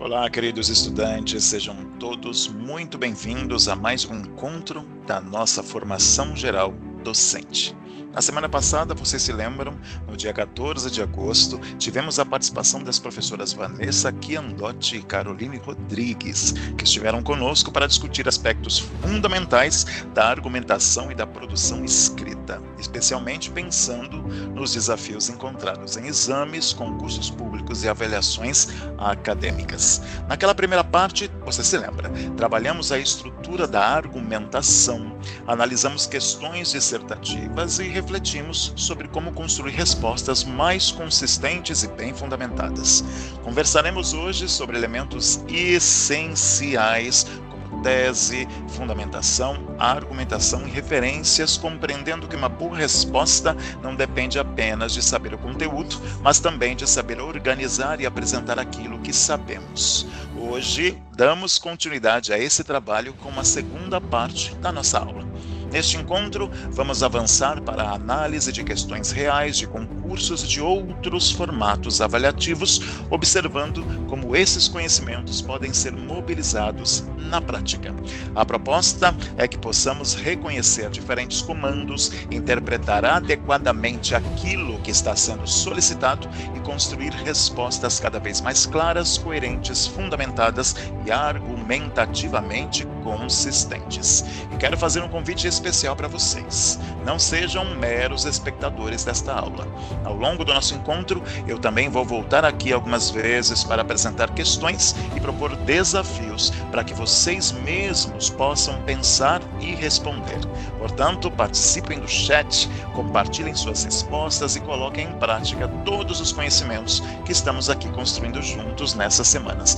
Olá, queridos estudantes, sejam todos muito bem-vindos a mais um encontro da nossa formação geral docente. Na semana passada, vocês se lembram, no dia 14 de agosto, tivemos a participação das professoras Vanessa Chiandotti e Caroline Rodrigues, que estiveram conosco para discutir aspectos fundamentais da argumentação e da produção escrita, especialmente pensando nos desafios encontrados em exames, concursos públicos e avaliações acadêmicas. Naquela primeira parte, você se lembra, trabalhamos a estrutura da argumentação, analisamos questões dissertativas e refletimos sobre como construir respostas mais consistentes e bem fundamentadas. Conversaremos hoje sobre elementos essenciais como tese, fundamentação, argumentação e referências, compreendendo que uma boa resposta não depende apenas de saber o conteúdo, mas também de saber organizar e apresentar aquilo que sabemos. Hoje, damos continuidade a esse trabalho com uma segunda parte da nossa aula. Neste encontro, vamos avançar para a análise de questões reais de concursos e de outros formatos avaliativos, observando como esses conhecimentos podem ser mobilizados na prática. A proposta é que possamos reconhecer diferentes comandos, interpretar adequadamente aquilo que está sendo solicitado e construir respostas cada vez mais claras, coerentes, fundamentadas e argumentativamente consistentes. E quero fazer um convite especial para vocês. Não sejam meros espectadores desta aula. Ao longo do nosso encontro, eu também vou voltar aqui algumas vezes para apresentar questões e propor desafios para que vocês mesmos possam pensar e responder. Portanto, participem do chat, compartilhem suas respostas e coloquem em prática todos os conhecimentos que estamos aqui construindo juntos nessas semanas.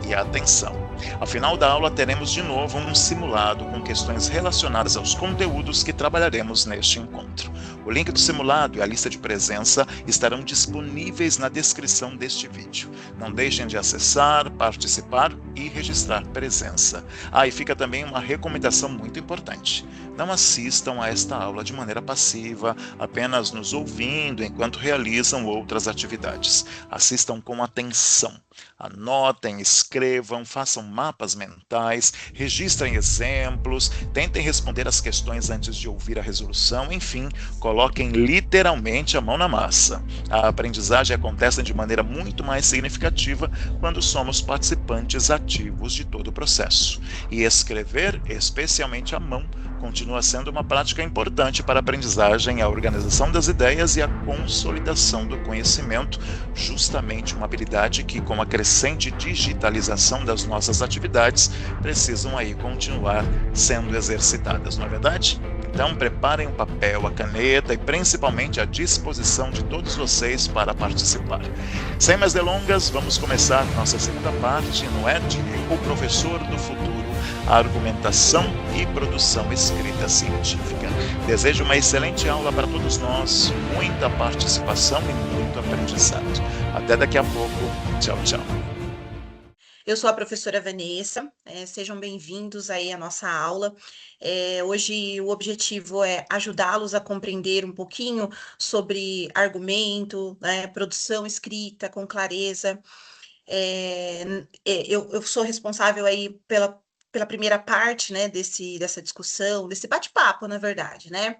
E atenção! Ao final da aula teremos de novo um simulado com questões relacionadas aos conteúdos que trabalharemos neste encontro. O link do simulado e a lista de presença estarão disponíveis na descrição deste vídeo. Não deixem de acessar, participar e registrar presença. E fica também uma recomendação muito importante. Não assistam a esta aula de maneira passiva, apenas nos ouvindo enquanto realizam outras atividades. Assistam com atenção. Anotem, escrevam, façam mapas mentais, registrem exemplos, tentem responder as questões antes de ouvir a resolução, enfim, coloquem literalmente a mão na massa. A aprendizagem acontece de maneira muito mais significativa quando somos participantes ativos de todo o processo. E escrever, especialmente à mão, continua sendo uma prática importante para a aprendizagem, a organização das ideias e a consolidação do conhecimento, justamente uma habilidade que, com a crescente digitalização das nossas atividades, precisam aí continuar sendo exercitadas, não é verdade? Então, preparem o papel, a caneta e principalmente a disposição de todos vocês para participar. Sem mais delongas, vamos começar nossa segunda parte no ED, o professor do futuro, a argumentação e produção escrita científica. Desejo uma excelente aula para todos nós, muita participação e muito aprendizado. Até daqui a pouco. Tchau, tchau. Eu sou a professora Vanessa, sejam bem-vindos aí à nossa aula. Hoje o objetivo é ajudá-los a compreender um pouquinho sobre argumento, produção escrita com clareza. Eu sou responsável aí pela primeira parte, né, dessa discussão, desse bate-papo, na verdade, né?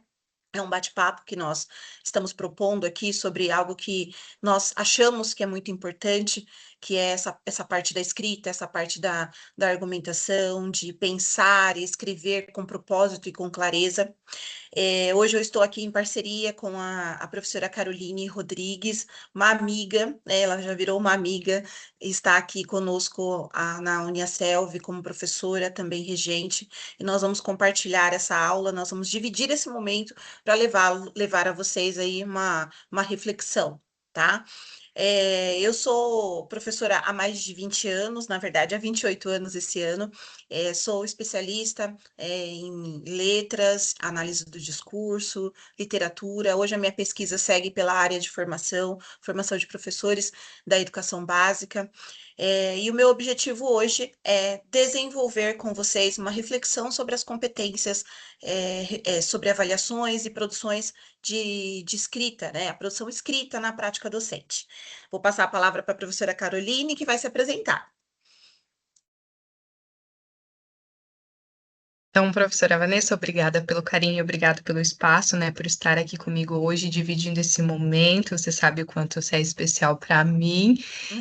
É um bate-papo que nós estamos propondo aqui sobre algo que nós achamos que é muito importante, que é essa parte da escrita, essa parte da argumentação, de pensar e escrever com propósito e com clareza. Hoje eu estou aqui em parceria com a professora Caroline Rodrigues, uma amiga, ela já virou uma amiga, está aqui conosco na Uniaselv como professora, também regente, e nós vamos compartilhar essa aula, nós vamos dividir esse momento para levar a vocês aí uma reflexão, tá? Eu sou professora há mais de 20 anos, na verdade, há 28 anos esse ano. Sou especialista em letras, análise do discurso, literatura. Hoje a minha pesquisa segue pela área de formação de professores da educação básica. E o meu objetivo hoje é desenvolver com vocês uma reflexão sobre as competências, sobre avaliações e produções de escrita, né? A produção escrita na prática docente. Vou passar a palavra para a professora Caroline, que vai se apresentar. Então, professora Vanessa, obrigada pelo carinho, obrigada pelo espaço, né, por estar aqui comigo hoje, dividindo esse momento. Você sabe o quanto você é especial para mim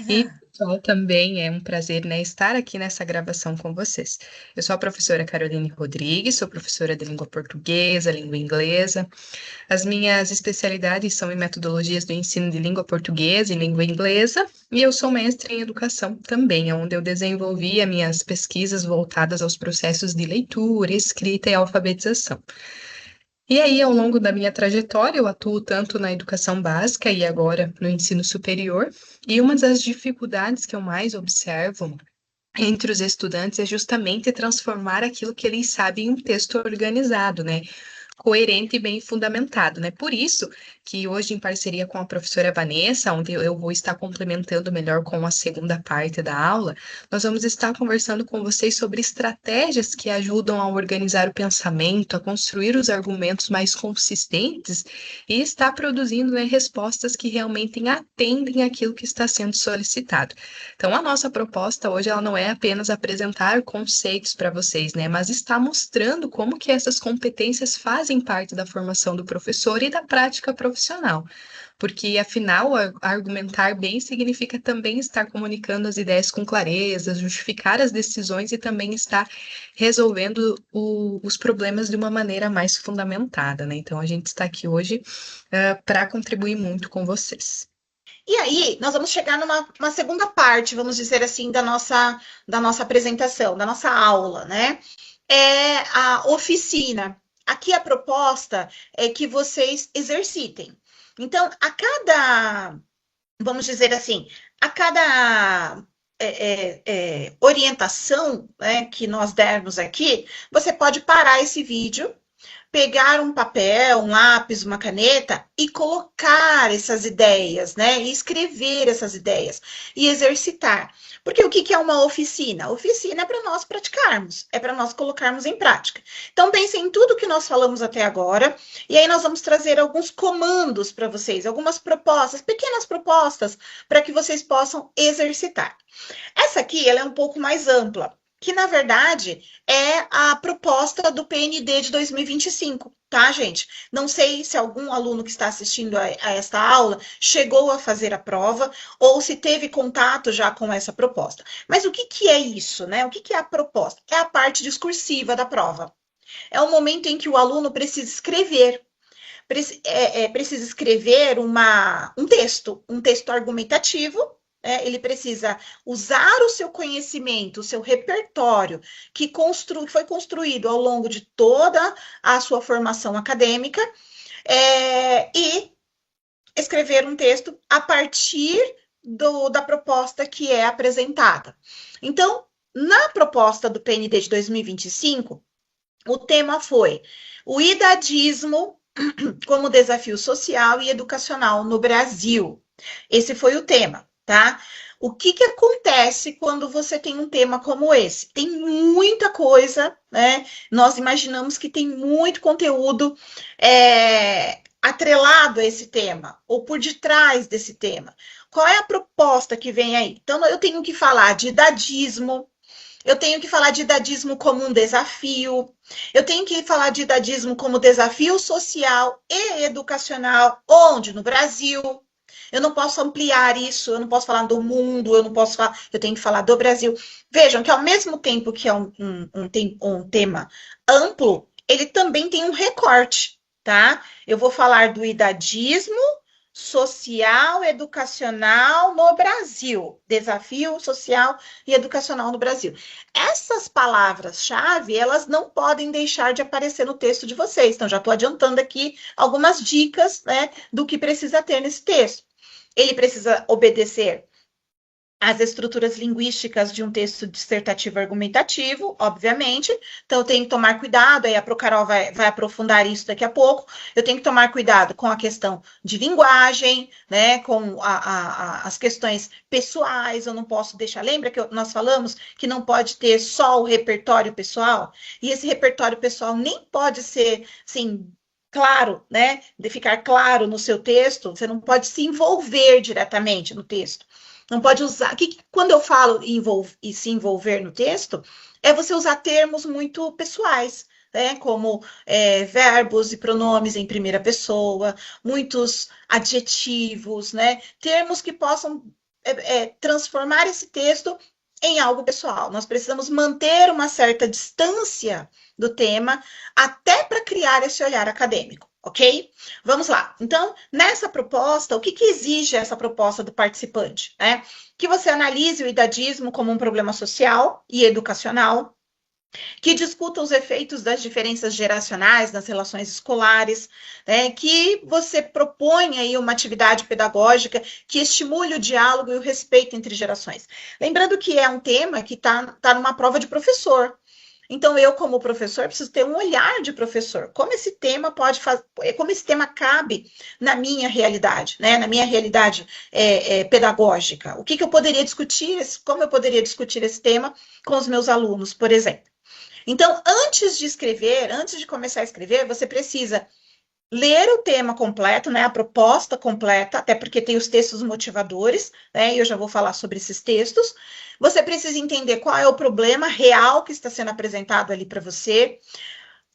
e pessoal, também é um prazer, né, estar aqui nessa gravação com vocês. Eu sou a professora Caroline Rodrigues, sou professora de língua portuguesa, língua inglesa. As minhas especialidades são em metodologias do ensino de língua portuguesa e língua inglesa, e eu sou mestre em educação também, onde eu desenvolvi as minhas pesquisas voltadas aos processos de leitura, escrita e alfabetização. E aí, ao longo da minha trajetória, eu atuo tanto na educação básica e agora no ensino superior, e uma das dificuldades que eu mais observo entre os estudantes é justamente transformar aquilo que eles sabem em um texto organizado, né? Coerente e bem fundamentado, né? Por isso que hoje, em parceria com a professora Vanessa, onde eu vou estar complementando melhor com a segunda parte da aula, nós vamos estar conversando com vocês sobre estratégias que ajudam a organizar o pensamento, a construir os argumentos mais consistentes e estar produzindo, né, respostas que realmente atendem àquilo que está sendo solicitado. Então, a nossa proposta hoje ela não é apenas apresentar conceitos para vocês, né, mas está mostrando como que essas competências fazem parte da formação do professor e da prática profissional. Porque, afinal, argumentar bem significa também estar comunicando as ideias com clareza, justificar as decisões e também estar resolvendo os problemas de uma maneira mais fundamentada, né? Então, a gente está aqui hoje para contribuir muito com vocês. E aí, nós vamos chegar numa uma segunda parte, vamos dizer assim, da nossa apresentação, da nossa aula, né? É a oficina. Aqui a proposta é que vocês exercitem. Então, vamos dizer assim, a cada orientação, né, que nós dermos aqui, você pode parar esse vídeo, pegar um papel, um lápis, uma caneta e colocar essas ideias, né? E escrever essas ideias e exercitar. Porque o que é uma oficina? Oficina é para nós praticarmos, é para nós colocarmos em prática. Então, pensem em tudo que nós falamos até agora, e aí nós vamos trazer alguns comandos para vocês, algumas propostas, pequenas propostas, para que vocês possam exercitar. Essa aqui, ela é um pouco mais ampla, que na verdade é a proposta do PND de 2025, tá, gente? Não sei se algum aluno que está assistindo a esta aula chegou a fazer a prova ou se teve contato já com essa proposta. Mas o que é isso, né? O que é a proposta? É a parte discursiva da prova. É o momento em que o aluno precisa escrever. Precisa escrever um texto argumentativo, ele precisa usar o seu conhecimento, o seu repertório, que foi construído ao longo de toda a sua formação acadêmica, e escrever um texto a partir da proposta que é apresentada. Então, na proposta do PND de 2025, o tema foi o idadismo como desafio social e educacional no Brasil. Esse foi o tema, tá? O que acontece quando você tem um tema como esse? Tem muita coisa, né? Nós imaginamos que tem muito conteúdo atrelado a esse tema, ou por detrás desse tema. Qual é a proposta que vem aí? Então, eu tenho que falar de idadismo, eu tenho que falar de idadismo como um desafio, eu tenho que falar de idadismo como desafio social e educacional, onde? No Brasil. Eu não posso ampliar isso, eu não posso falar do mundo, eu tenho que falar do Brasil. Vejam que ao mesmo tempo que é um tema amplo, ele também tem um recorte, tá? Eu vou falar do idadismo social, educacional no Brasil. Desafio social e educacional no Brasil. Essas palavras-chave, elas não podem deixar de aparecer no texto de vocês. Então, já estou adiantando aqui algumas dicas, né, do que precisa ter nesse texto. Ele precisa obedecer as estruturas linguísticas de um texto dissertativo argumentativo, obviamente. Então, eu tenho que tomar cuidado, aí a Procarol vai aprofundar isso daqui a pouco. Eu tenho que tomar cuidado com a questão de linguagem, né, com as questões pessoais, eu não posso deixar. Lembra que nós falamos que não pode ter só o repertório pessoal? E esse repertório pessoal nem pode ser, assim, claro, né? De ficar claro no seu texto, você não pode se envolver diretamente no texto. Não pode usar. Quando eu falo e se envolver no texto, é você usar termos muito pessoais, né? Como verbos e pronomes em primeira pessoa, muitos adjetivos, né? Termos que possam transformar esse texto em algo pessoal. Nós precisamos manter uma certa distância do tema até para criar esse olhar acadêmico, ok? Vamos lá. Então, nessa proposta, o que exige essa proposta do participante? Que você analise o idadismo como um problema social e educacional, que discuta os efeitos das diferenças geracionais nas relações escolares, né, que você proponha aí uma atividade pedagógica que estimule o diálogo e o respeito entre gerações. Lembrando que é um tema que tá numa prova de professor. Então, eu, como professor, preciso ter um olhar de professor. Como esse tema pode fazer, como esse tema cabe na minha realidade, né? Na minha realidade pedagógica. O que eu poderia discutir, como eu poderia discutir esse tema com os meus alunos, por exemplo. Então, antes de escrever, antes de começar a escrever, você precisa ler o tema completo, né, a proposta completa, até porque tem os textos motivadores, né, e eu já vou falar sobre esses textos. Você precisa entender qual é o problema real que está sendo apresentado ali para você,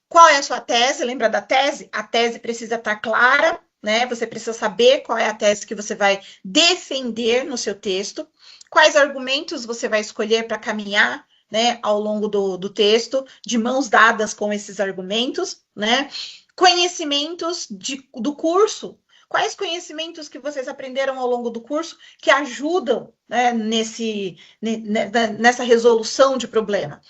qual é a sua tese, lembra da tese? A tese precisa estar clara, né, você precisa saber qual é a tese que você vai defender no seu texto, quais argumentos você vai escolher para caminhar, né, ao longo do texto, de mãos dadas com esses argumentos, né? Conhecimentos do curso. Quais conhecimentos que vocês aprenderam ao longo do curso que ajudam, né, nessa resolução de problema?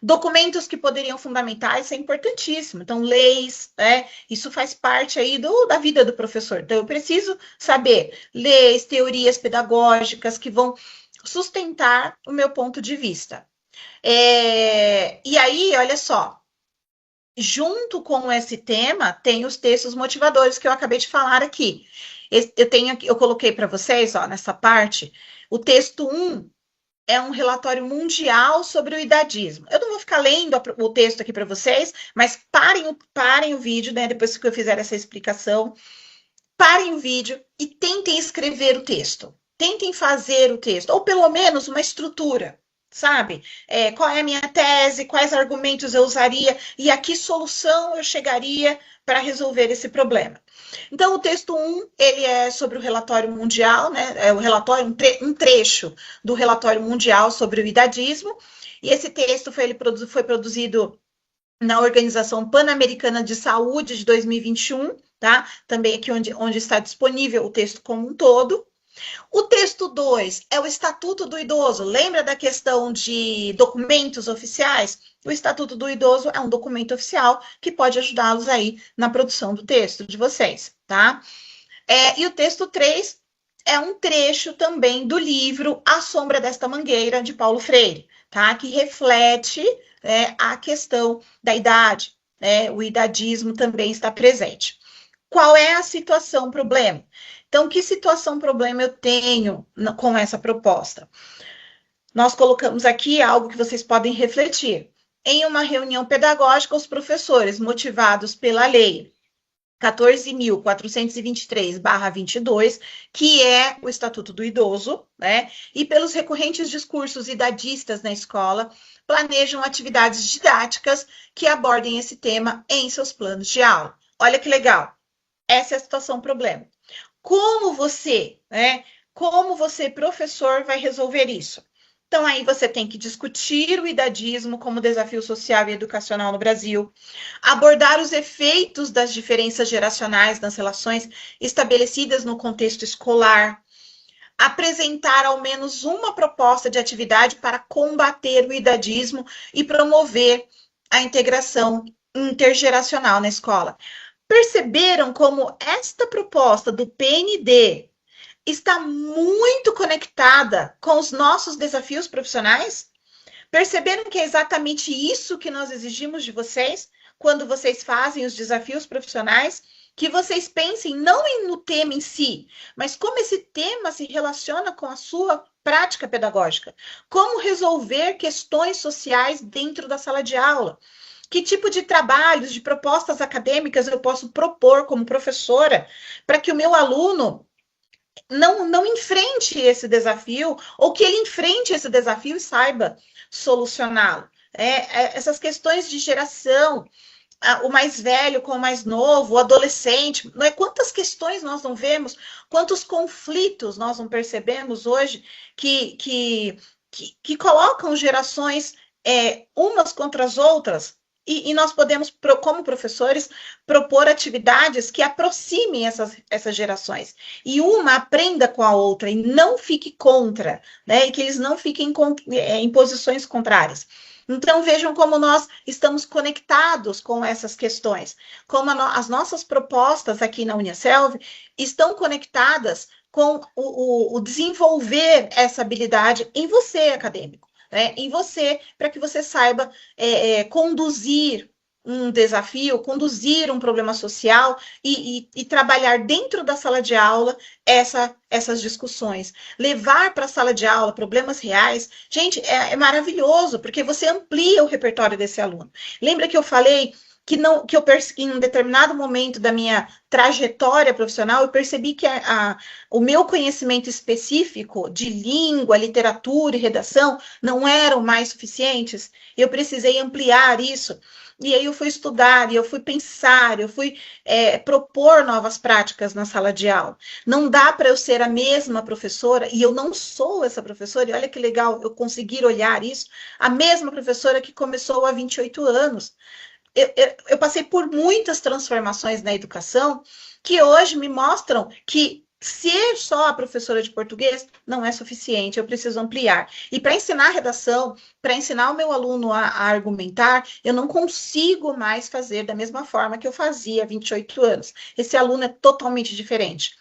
Documentos que poderiam fundamentar, isso é importantíssimo. Então, leis, né? Isso faz parte aí da vida do professor. Então, eu preciso saber leis, teorias pedagógicas que vão sustentar o meu ponto de vista. E aí, olha só, junto com esse tema, tem os textos motivadores que eu acabei de falar aqui. Eu coloquei para vocês, ó, nessa parte, o texto 1 é um relatório mundial sobre o idadismo. Eu não vou ficar lendo o texto aqui para vocês, mas parem o vídeo, né, depois que eu fizer essa explicação, parem o vídeo e tentem escrever o texto. Tentem fazer o texto, ou pelo menos uma estrutura. Sabe? Qual é a minha tese, quais argumentos eu usaria e a que solução eu chegaria para resolver esse problema. Então, o texto 1, ele é sobre o relatório mundial, né? É o relatório, um trecho do relatório mundial sobre o idadismo, e esse texto foi produzido na Organização Pan-Americana de Saúde de 2021, tá? Também aqui onde está disponível o texto como um todo. O texto 2 é o Estatuto do Idoso. Lembra da questão de documentos oficiais? O Estatuto do Idoso é um documento oficial que pode ajudá-los aí na produção do texto de vocês, tá? E o texto 3 é um trecho também do livro A Sombra desta Mangueira, de Paulo Freire, tá? Que reflete a questão da idade, né? O idadismo também está presente. Qual é a situação, problema? Então, que situação, problema eu tenho com essa proposta? Nós colocamos aqui algo que vocês podem refletir. Em uma reunião pedagógica, os professores, motivados pela lei 14.423/22, que é o Estatuto do Idoso, né? E pelos recorrentes discursos idadistas na escola, planejam atividades didáticas que abordem esse tema em seus planos de aula. Olha que legal. Essa é a situação, problema. Como você, professor, vai resolver isso? Então, aí você tem que discutir o idadismo como desafio social e educacional no Brasil, abordar os efeitos das diferenças geracionais nas relações estabelecidas no contexto escolar, apresentar ao menos uma proposta de atividade para combater o idadismo e promover a integração intergeracional na escola. Perceberam como esta proposta do PND está muito conectada com os nossos desafios profissionais? Perceberam que é exatamente isso que nós exigimos de vocês quando vocês fazem os desafios profissionais? Que vocês pensem não no tema em si, mas como esse tema se relaciona com a sua prática pedagógica. Como resolver questões sociais dentro da sala de aula. Que tipo de trabalhos, de propostas acadêmicas eu posso propor como professora para que o meu aluno não enfrente esse desafio, ou que ele enfrente esse desafio e saiba solucioná-lo. Essas questões de geração, o mais velho com o mais novo, o adolescente, não é? Quantas questões nós não vemos, quantos conflitos nós não percebemos hoje que colocam gerações umas contra as outras, e nós podemos, como professores, propor atividades que aproximem essas gerações, e uma aprenda com a outra, e não fique contra, né? E que eles não fiquem em posições contrárias. Então, vejam como nós estamos conectados com essas questões, como as nossas propostas aqui na Uniaselv estão conectadas com o desenvolver essa habilidade em você, acadêmico, né? Em você, para que você saiba conduzir um desafio, conduzir um problema social e trabalhar dentro da sala de aula essas discussões. Levar para a sala de aula problemas reais, gente, é maravilhoso, porque você amplia o repertório desse aluno. Lembra que eu falei que em um determinado momento da minha trajetória profissional, eu percebi que o meu conhecimento específico de língua, literatura e redação não eram mais suficientes. Eu precisei ampliar isso. E aí eu fui estudar, e eu fui pensar, eu fui propor novas práticas na sala de aula. Não dá para eu ser a mesma professora, e eu não sou essa professora, e olha que legal eu conseguir olhar isso, a mesma professora que começou há 28 anos. Eu passei por muitas transformações na educação que hoje me mostram que ser só a professora de português não é suficiente, eu preciso ampliar. E para ensinar redação, para ensinar o meu aluno a argumentar, eu não consigo mais fazer da mesma forma que eu fazia há 28 anos. Esse aluno é totalmente diferente.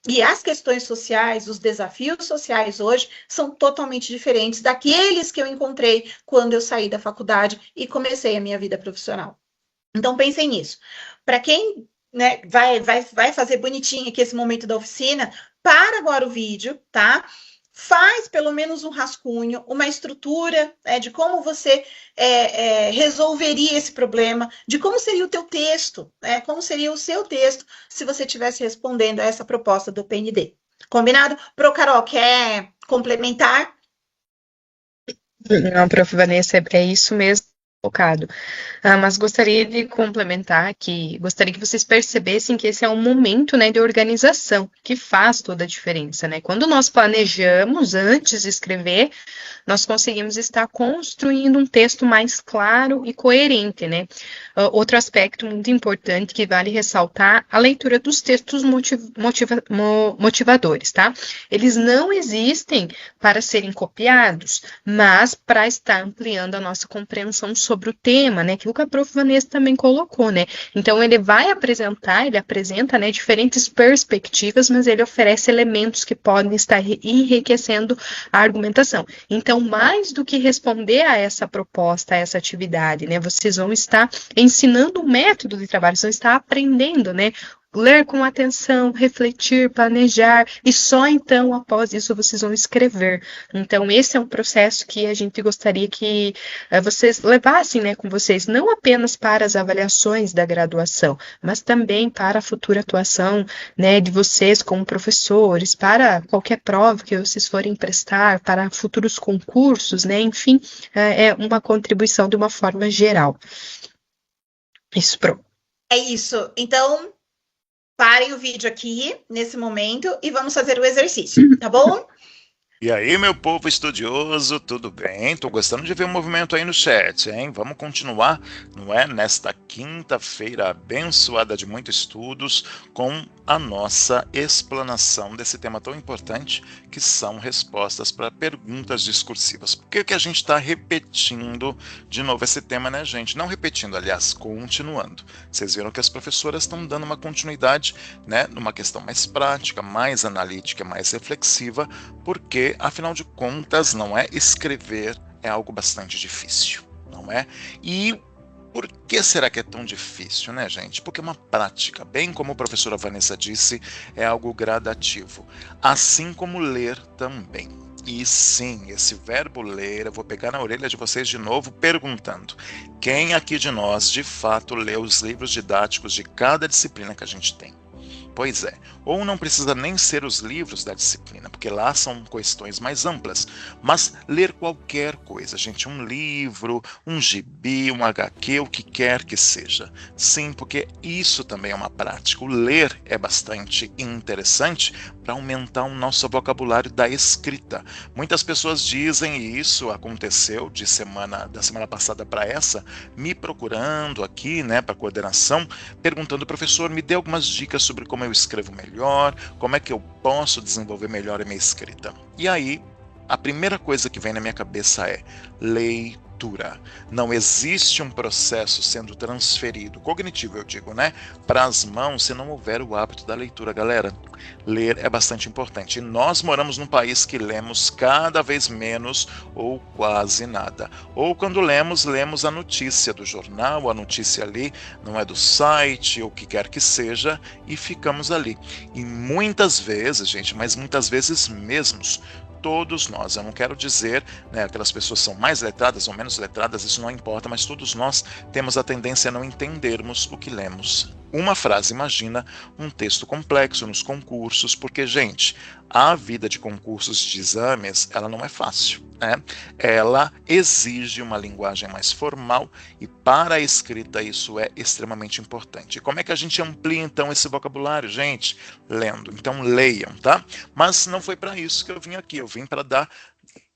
E as questões sociais, os desafios sociais hoje são totalmente diferentes daqueles que eu encontrei quando eu saí da faculdade e comecei a minha vida profissional. Então, pensem nisso. Para quem, né, vai fazer bonitinho aqui esse momento da oficina, para agora o vídeo, tá? Faz pelo menos um rascunho, uma estrutura de como você resolveria esse problema, de como seria o teu texto, como seria o seu texto se você estivesse respondendo a essa proposta do PND. Combinado? Pro Carol, quer complementar? Não, prof. Vanessa, é isso mesmo. Focado. Mas gostaria de complementar que gostaria que vocês percebessem que esse é um momento, né, de organização que faz toda a diferença, né? Quando nós planejamos antes de escrever, nós conseguimos estar construindo um texto mais claro e coerente, né? Outro aspecto muito importante que vale ressaltar, a leitura dos textos motivadores, tá? Eles não existem para serem copiados, mas para estar ampliando a nossa compreensão sobre o tema, né? Que o prof. Vanessa também colocou, né? Então, ele apresenta, né, diferentes perspectivas, mas ele oferece elementos que podem estar enriquecendo a argumentação. Então, mais do que responder a essa proposta, a essa atividade, né? Vocês vão estar ensinando o método de trabalho, vocês vão estar aprendendo, né? Ler com atenção, refletir, planejar, e só então, após isso, vocês vão escrever. Então, esse é um processo que a gente gostaria que vocês levassem, né, com vocês, não apenas para as avaliações da graduação, mas também para a futura atuação, né, de vocês como professores, para qualquer prova que vocês forem prestar, para futuros concursos, né, enfim, é uma contribuição de uma forma geral. Isso, Pro. É isso. Então, parem o vídeo aqui, nesse momento, e vamos fazer o exercício, tá bom? E aí, meu povo estudioso, tudo bem? Tô gostando de ver o movimento aí no chat, hein? Vamos continuar, não é? Nesta quinta-feira abençoada de muitos estudos, com a nossa explanação desse tema tão importante, que são respostas para perguntas discursivas. Por que a gente está repetindo de novo esse tema, né, gente? Não repetindo, aliás, continuando. Vocês viram que as professoras estão dando uma continuidade, né, numa questão mais prática, mais analítica, mais reflexiva, porque, afinal de contas, não é, escrever é algo bastante difícil, não é? E por que será que é tão difícil, né, gente? Porque é uma prática, bem como a professora Vanessa disse, é algo gradativo, assim como ler também. E sim, esse verbo ler, eu vou pegar na orelha de vocês de novo perguntando: quem aqui de nós, de fato, lê os livros didáticos de cada disciplina que a gente tem? Pois é, ou não precisa nem ser os livros da disciplina, porque lá são questões mais amplas, mas ler qualquer coisa, gente, um livro, um gibi, um HQ, o que quer que seja. Sim, porque isso também é uma prática. O ler é bastante interessante para aumentar o nosso vocabulário da escrita. Muitas pessoas dizem, e isso aconteceu da semana passada para essa, me procurando aqui, né, para coordenação, perguntando: professor, me dê algumas dicas sobre como eu escrevo melhor, como é que eu posso desenvolver melhor a minha escrita. E aí, a primeira coisa que vem na minha cabeça é leitura. Não existe um processo sendo transferido, cognitivo eu digo, né, para as mãos se não houver o hábito da leitura, galera. Ler é bastante importante. E nós moramos num país que lemos cada vez menos ou quase nada. Ou quando lemos a notícia do jornal, a notícia ali não é do site, ou o que quer que seja, e ficamos ali. E muitas vezes, gente, mas muitas vezes mesmo, todos nós, eu não quero dizer, né, aquelas pessoas são mais letradas ou menos letradas, isso não importa, mas todos nós temos a tendência a não entendermos o que lemos. Uma frase, imagina um texto complexo nos concursos, porque, gente, a vida de concursos de exames, ela não é fácil, né? Ela exige uma linguagem mais formal e para a escrita isso é extremamente importante. E como é que a gente amplia então esse vocabulário, gente? Lendo. Então leiam, tá? Mas não foi para isso que eu vim aqui, eu vim para dar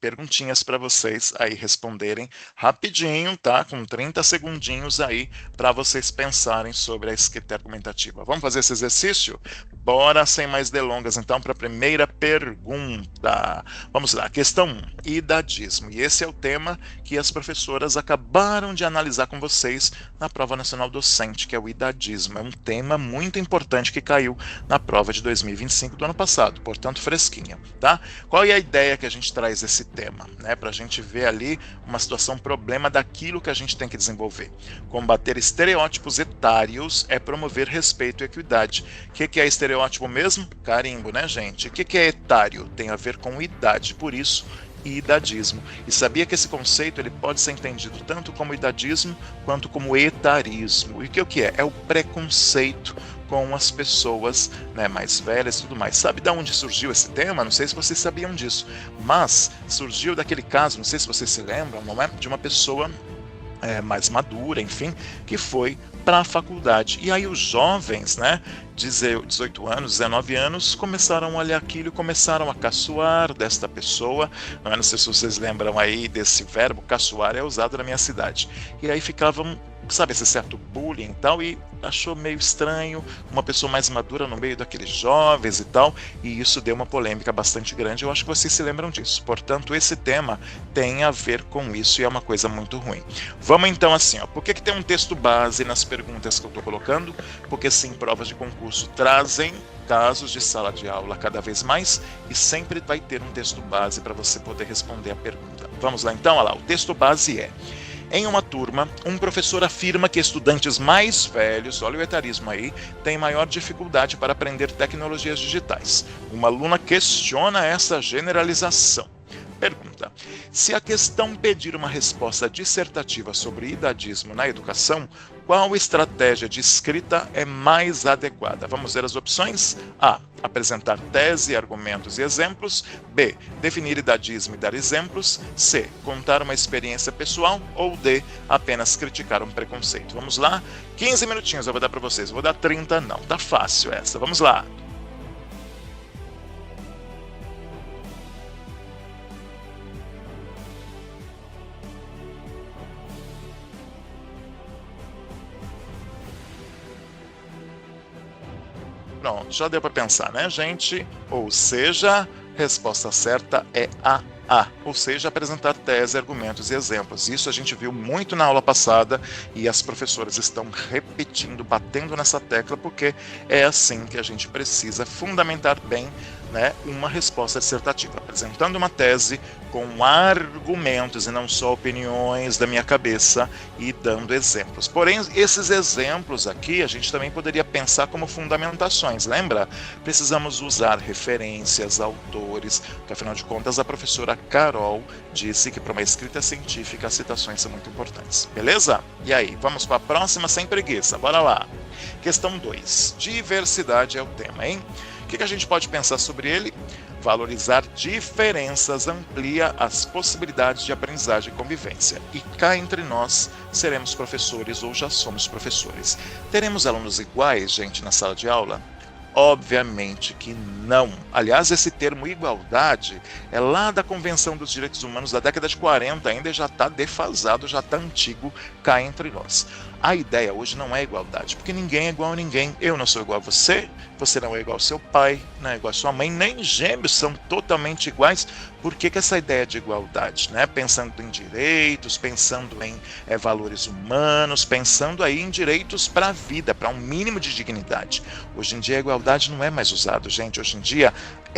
perguntinhas para vocês aí responderem rapidinho, tá? Com 30 segundinhos aí para vocês pensarem sobre a escrita argumentativa. Vamos fazer esse exercício? Bora, sem mais delongas, então, para a primeira pergunta. Vamos lá, questão 1, idadismo. E esse é o tema que as professoras acabaram de analisar com vocês na Prova Nacional Docente, que é o idadismo. É um tema muito importante que caiu na prova de 2025 do ano passado, portanto fresquinha, tá? Qual é a ideia que a gente traz esse tema, né, para a gente ver ali uma situação, problema daquilo que a gente tem que desenvolver. Combater estereótipos etários é promover respeito e equidade. O que é estereótipo mesmo? Carimbo, né, gente? O que é etário? Tem a ver com idade, por isso idadismo. E sabia que esse conceito ele pode ser entendido tanto como idadismo quanto como etarismo. E o que é? É o preconceito com as pessoas, né, mais velhas e tudo mais. Sabe de onde surgiu esse tema? Não sei se vocês sabiam disso, mas surgiu daquele caso, não sei se vocês se lembram, não é? De uma pessoa mais madura, enfim, que foi para a faculdade. E aí os jovens, né, 18 anos, 19 anos, começaram a olhar aquilo e começaram a caçoar desta pessoa. Não sei se vocês lembram aí desse verbo, caçoar é usado na minha cidade. E aí ficavam, sabe, esse certo bullying e tal, e achou meio estranho uma pessoa mais madura no meio daqueles jovens e tal, e isso deu uma polêmica bastante grande. Eu acho que vocês se lembram disso. Portanto, esse tema tem a ver com isso e é uma coisa muito ruim. Vamos então assim, ó, por que tem um texto base nas perguntas que eu estou colocando? Porque sim, provas de concurso trazem casos de sala de aula cada vez mais e sempre vai ter um texto base para você poder responder a pergunta. Vamos lá então, olha lá, o texto base é: em uma turma, um professor afirma que estudantes mais velhos, olha o etarismo aí, têm maior dificuldade para aprender tecnologias digitais. Uma aluna questiona essa generalização. Pergunta: se a questão pedir uma resposta dissertativa sobre idadismo na educação, qual estratégia de escrita é mais adequada? Vamos ver as opções? A. Apresentar tese, argumentos e exemplos. B. Definir idadismo e dar exemplos. C. Contar uma experiência pessoal. Ou D. Apenas criticar um preconceito. Vamos lá? 15 minutinhos eu vou dar para vocês. Vou dar 30 não. Tá fácil essa. Vamos lá. Pronto, já deu para pensar, né, gente? Ou seja, resposta certa é a A, ou seja, apresentar tese, argumentos e exemplos. Isso a gente viu muito na aula passada e as professoras estão repetindo, batendo nessa tecla, porque é assim que a gente precisa fundamentar bem né, uma resposta dissertativa, apresentando uma tese com argumentos e não só opiniões da minha cabeça e dando exemplos. Porém, esses exemplos aqui a gente também poderia pensar como fundamentações, lembra? Precisamos usar referências, autores, porque afinal de contas a professora Carol disse que para uma escrita científica as citações são muito importantes. Beleza? E aí, vamos para a próxima sem preguiça, bora lá! Questão 2. Diversidade é o tema, hein? O que a gente pode pensar sobre ele? Valorizar diferenças amplia as possibilidades de aprendizagem e convivência. E cá entre nós, seremos professores ou já somos professores. Teremos alunos iguais, gente, na sala de aula? Obviamente que não. Aliás, esse termo igualdade é lá da Convenção dos Direitos Humanos da década de 40, ainda já está defasado, já está antigo cá entre nós. A ideia hoje não é igualdade, porque ninguém é igual a ninguém. Eu não sou igual a você, você não é igual ao seu pai, não é igual a sua mãe, nem gêmeos são totalmente iguais. Por que essa ideia de igualdade? Né? Pensando em direitos, pensando em valores humanos, pensando aí em direitos para a vida, para um mínimo de dignidade. Hoje em dia a igualdade não é mais usado, gente. Hoje em dia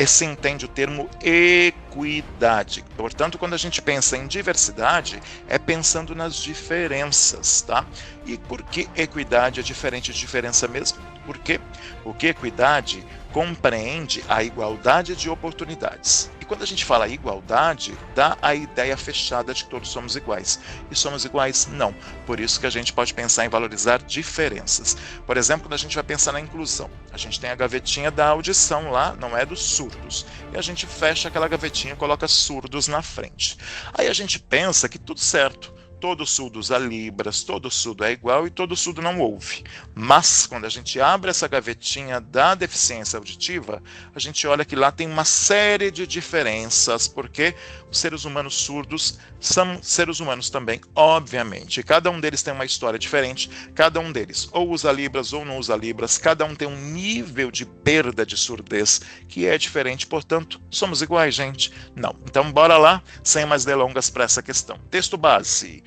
se entende o termo equidade. Portanto, quando a gente pensa em diversidade, é pensando nas diferenças, tá? E por que equidade é diferente de diferença mesmo? Por quê? Porque equidade compreende a igualdade de oportunidades. E quando a gente fala igualdade, dá a ideia fechada de que todos somos iguais. E somos iguais? Não. Por isso que a gente pode pensar em valorizar diferenças. Por exemplo, quando a gente vai pensar na inclusão, a gente tem a gavetinha da audição lá, não é dos surdos. E a gente fecha aquela gavetinha e coloca surdos na frente. Aí a gente pensa que tudo certo. Todo surdo usa libras, todo surdo é igual e todo surdo não ouve. Mas, quando a gente abre essa gavetinha da deficiência auditiva, a gente olha que lá tem uma série de diferenças, porque os seres humanos surdos são seres humanos também, obviamente. Cada um deles tem uma história diferente, cada um deles ou usa libras ou não usa libras, cada um tem um nível de perda de surdez que é diferente, portanto, somos iguais, gente? Não. Então, bora lá, sem mais delongas para essa questão. Texto base.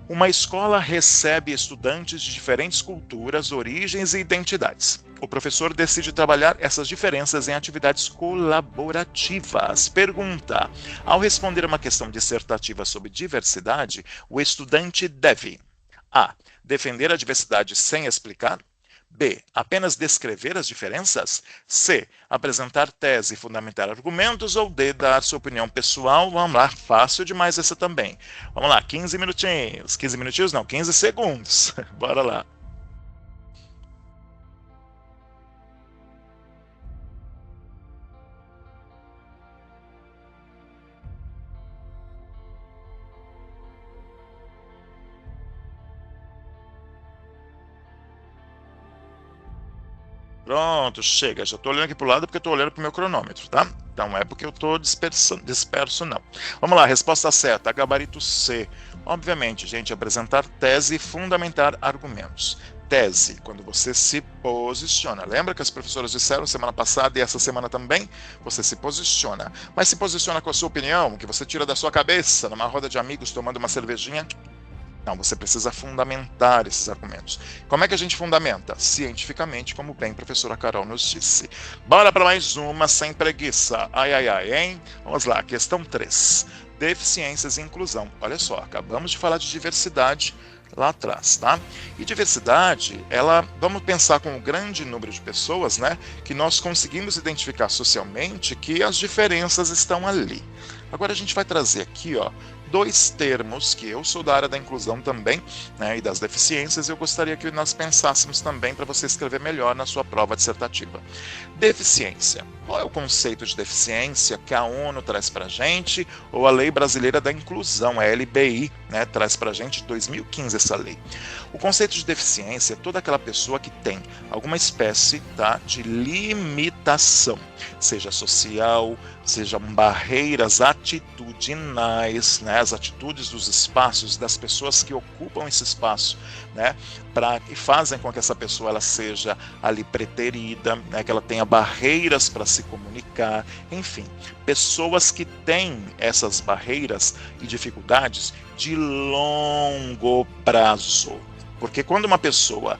Uma escola recebe estudantes de diferentes culturas, origens e identidades. O professor decide trabalhar essas diferenças em atividades colaborativas. Pergunta: ao responder uma questão dissertativa sobre diversidade, o estudante deve A. Defender a diversidade sem explicar. B. Apenas descrever as diferenças? C. Apresentar tese e fundamentar argumentos? Ou D. Dar sua opinião pessoal? Vamos lá, fácil demais essa também. Vamos lá, 15 minutinhos. 15 minutinhos não, 15 segundos. Bora lá. Pronto, chega. Já estou olhando aqui para o lado porque estou olhando para o meu cronômetro, tá? Então é porque eu estou disperso, não. Vamos lá, resposta certa, gabarito C. Obviamente, gente, apresentar tese e fundamentar argumentos. Tese, quando você se posiciona. Lembra que as professoras disseram semana passada e essa semana também? Você se posiciona. Mas se posiciona com a sua opinião, que você tira da sua cabeça, numa roda de amigos, tomando uma cervejinha. Não, você precisa fundamentar esses argumentos. Como é que a gente fundamenta? Cientificamente, como bem a professora Carol nos disse. Bora para mais uma, sem preguiça. Ai, ai, ai, hein? Vamos lá, questão 3. Deficiências e inclusão. Olha só, acabamos de falar de diversidade lá atrás, tá? E diversidade, vamos pensar com um grande número de pessoas, né? Que nós conseguimos identificar socialmente que as diferenças estão ali. Agora a gente vai trazer aqui, ó, 2 termos que eu sou da área da inclusão também, né, e das deficiências, eu gostaria que nós pensássemos também para você escrever melhor na sua prova dissertativa. Deficiência. Qual é o conceito de deficiência que a ONU traz para a gente, ou a Lei Brasileira da Inclusão, a LBI, né, traz para a gente de 2015 essa lei. O conceito de deficiência é toda aquela pessoa que tem alguma espécie, tá, de limitação, seja social, sejam barreiras atitudinais, né, as atitudes dos espaços, das pessoas que ocupam esse espaço, né, que fazem com que essa pessoa ela seja ali preterida, né, que ela tenha barreiras para se comunicar, enfim, pessoas que têm essas barreiras e dificuldades de longo prazo. Porque quando uma pessoa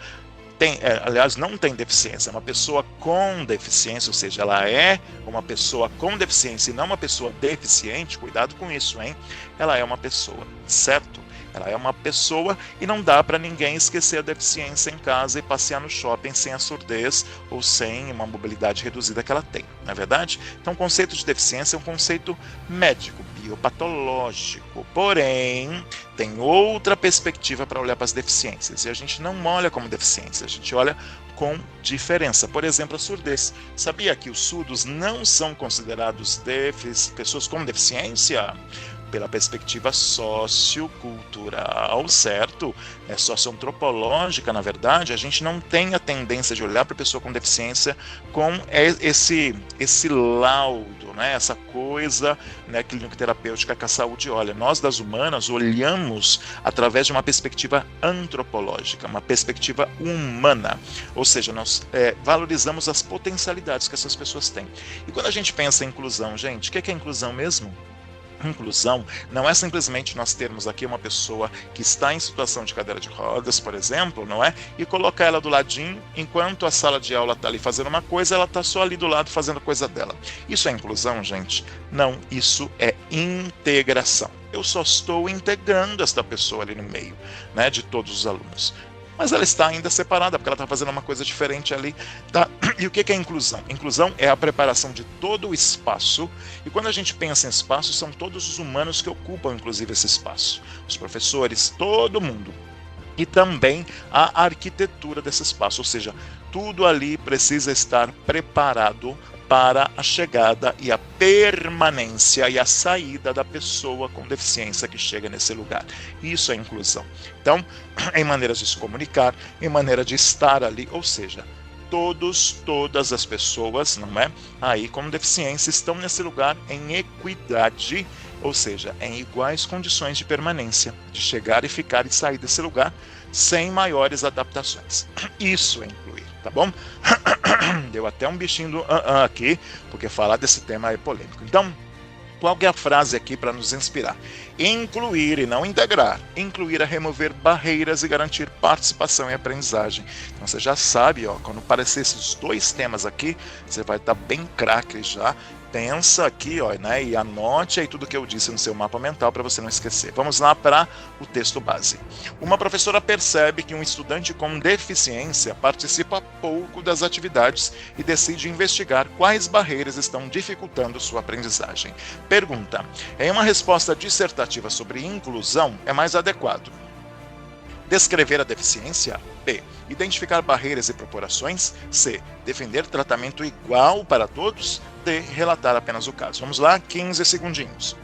aliás, não tem deficiência, é uma pessoa com deficiência, ou seja, ela é uma pessoa com deficiência e não uma pessoa deficiente, cuidado com isso, hein? Ela é uma pessoa, certo? Ela é uma pessoa e não dá para ninguém esquecer a deficiência em casa e passear no shopping sem a surdez ou sem uma mobilidade reduzida que ela tem, não é verdade? Então, o conceito de deficiência é um conceito médico, biopatológico, porém, tem outra perspectiva para olhar para as deficiências, e a gente não olha como deficiência, a gente olha com diferença. Por exemplo, a surdez. Sabia que os surdos não são considerados pessoas com deficiência? Pela perspectiva sociocultural, certo? Socioantropológica, na verdade, a gente não tem a tendência de olhar para a pessoa com deficiência com esse laudo, né? Essa coisa, né, clínico-terapêutica que a saúde olha. Nós, das humanas, olhamos através de uma perspectiva antropológica, uma perspectiva humana, ou seja, nós valorizamos as potencialidades que essas pessoas têm. E quando a gente pensa em inclusão, gente, o que é inclusão mesmo? Inclusão não é simplesmente nós termos aqui uma pessoa que está em situação de cadeira de rodas, por exemplo, não é? E colocar ela do ladinho, enquanto a sala de aula está ali fazendo uma coisa, ela está só ali do lado fazendo coisa dela. Isso é inclusão, gente? Não, isso é integração. Eu só estou integrando esta pessoa ali no meio, né, de todos os alunos. Mas ela está ainda separada, porque ela está fazendo uma coisa diferente ali. Tá? E o que é inclusão? Inclusão é a preparação de todo o espaço, e quando a gente pensa em espaço, são todos os humanos que ocupam, inclusive, esse espaço. Os professores, todo mundo. E também a arquitetura desse espaço, ou seja, tudo ali precisa estar preparado para a chegada e a permanência e a saída da pessoa com deficiência que chega nesse lugar. Isso é inclusão. Então, em maneiras de se comunicar, em maneira de estar ali, ou seja, todas as pessoas, não é? Aí com deficiência estão nesse lugar em equidade, ou seja, em iguais condições de permanência, de chegar e ficar e sair desse lugar sem maiores adaptações. Isso é incluir, tá bom? Deu até um bichinho do aqui, porque falar desse tema é polêmico. Então, qual que é a frase aqui para nos inspirar? Incluir e não integrar. Incluir é remover barreiras e garantir participação e aprendizagem. Então você já sabe, ó, quando aparecer esses dois temas aqui, você vai estar bem craque já. Pensa aqui, ó, né, e anote aí tudo que eu disse no seu mapa mental para você não esquecer. Vamos lá para o texto base. Uma professora percebe que um estudante com deficiência participa pouco das atividades e decide investigar quais barreiras estão dificultando sua aprendizagem. Pergunta: em uma resposta dissertativa sobre inclusão, é mais adequado descrever a deficiência? B. Identificar barreiras e proporções? C. Defender tratamento igual para todos? D. Relatar apenas o caso. Vamos lá, 15 segundinhos.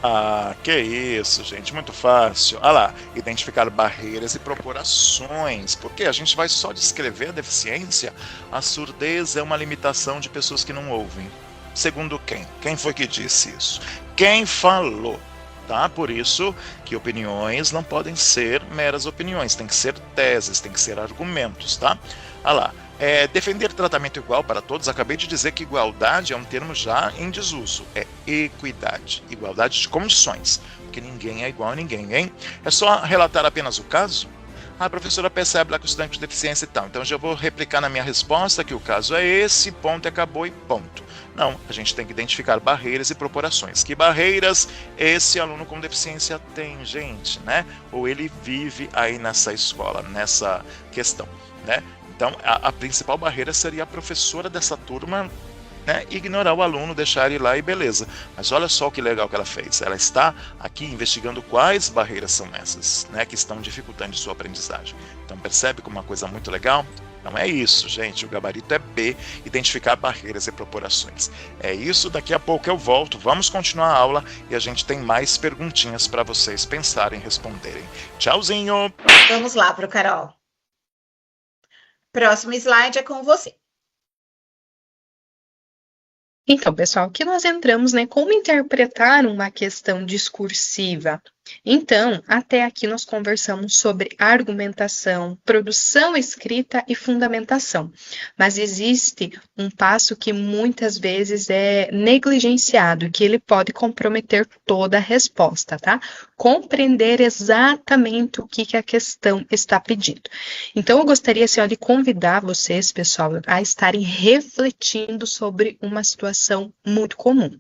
Ah, que isso, gente, muito fácil. Ah lá, identificar barreiras e proporções, porque a gente vai só descrever a deficiência. A surdez é uma limitação de pessoas que não ouvem. Segundo quem? Quem foi que disse isso? Quem falou? Tá? Por isso que opiniões não podem ser meras opiniões, tem que ser teses, tem que ser argumentos, tá? Ah lá. Defender tratamento igual para todos, acabei de dizer que igualdade é um termo já em desuso, é equidade, igualdade de condições, porque ninguém é igual a ninguém, hein? É só relatar apenas o caso? A professora percebe lá que o estudante de deficiência e tal, então eu já vou replicar na minha resposta que o caso é esse, ponto, acabou e ponto. Não, a gente tem que identificar barreiras e proporções. Que barreiras esse aluno com deficiência tem, gente, né? Ou ele vive aí nessa escola, nessa questão, né? Então, a principal barreira seria a professora dessa turma, né, ignorar o aluno, deixar ele lá e beleza. Mas olha só que legal que ela fez. Ela está aqui investigando quais barreiras são essas, né, que estão dificultando sua aprendizagem. Então, percebe como uma coisa muito legal? Não é isso, gente. O gabarito é B, identificar barreiras e proporções. É isso, daqui a pouco eu volto. Vamos continuar a aula e a gente tem mais perguntinhas para vocês pensarem e responderem. Tchauzinho! Vamos lá para o Carol. Próximo slide é com você. Então, pessoal, aqui nós entramos, né, como interpretar uma questão discursiva. Então, até aqui nós conversamos sobre argumentação, produção escrita e fundamentação. Mas existe um passo que muitas vezes é negligenciado, que ele pode comprometer toda a resposta, tá? Compreender exatamente o que a questão está pedindo. Então, eu gostaria, assim, de convidar vocês, pessoal, a estarem refletindo sobre uma situação muito comum.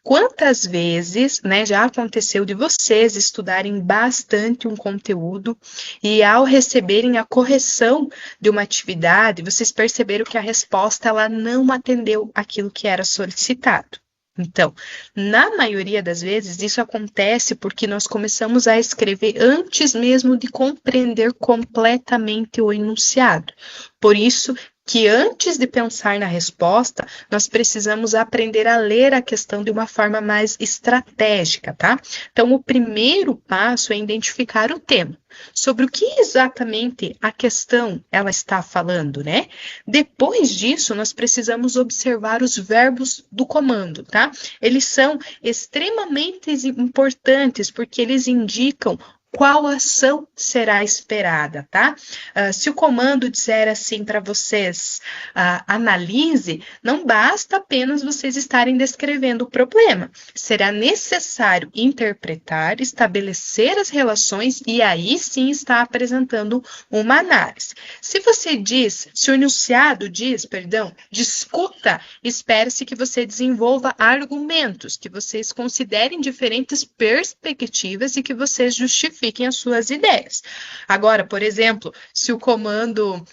Quantas vezes, né, já aconteceu de vocês estudarem bastante um conteúdo e ao receberem a correção de uma atividade, vocês perceberam que a resposta ela não atendeu aquilo que era solicitado? Então, na maioria das vezes, isso acontece porque nós começamos a escrever antes mesmo de compreender completamente o enunciado. Por isso que antes de pensar na resposta, nós precisamos aprender a ler a questão de uma forma mais estratégica, tá? Então, o primeiro passo é identificar o tema. Sobre o que exatamente a questão ela está falando, né? Depois disso, nós precisamos observar os verbos do comando, tá? Eles são extremamente importantes porque eles indicam qual ação será esperada, tá? Se o comando disser assim para vocês, analise, não basta apenas vocês estarem descrevendo o problema. Será necessário interpretar, estabelecer as relações e aí sim está apresentando uma análise. Se o enunciado diz, discuta, espera-se que você desenvolva argumentos, que vocês considerem diferentes perspectivas e que vocês justifiquem as suas ideias. Agora, por exemplo, se o comando,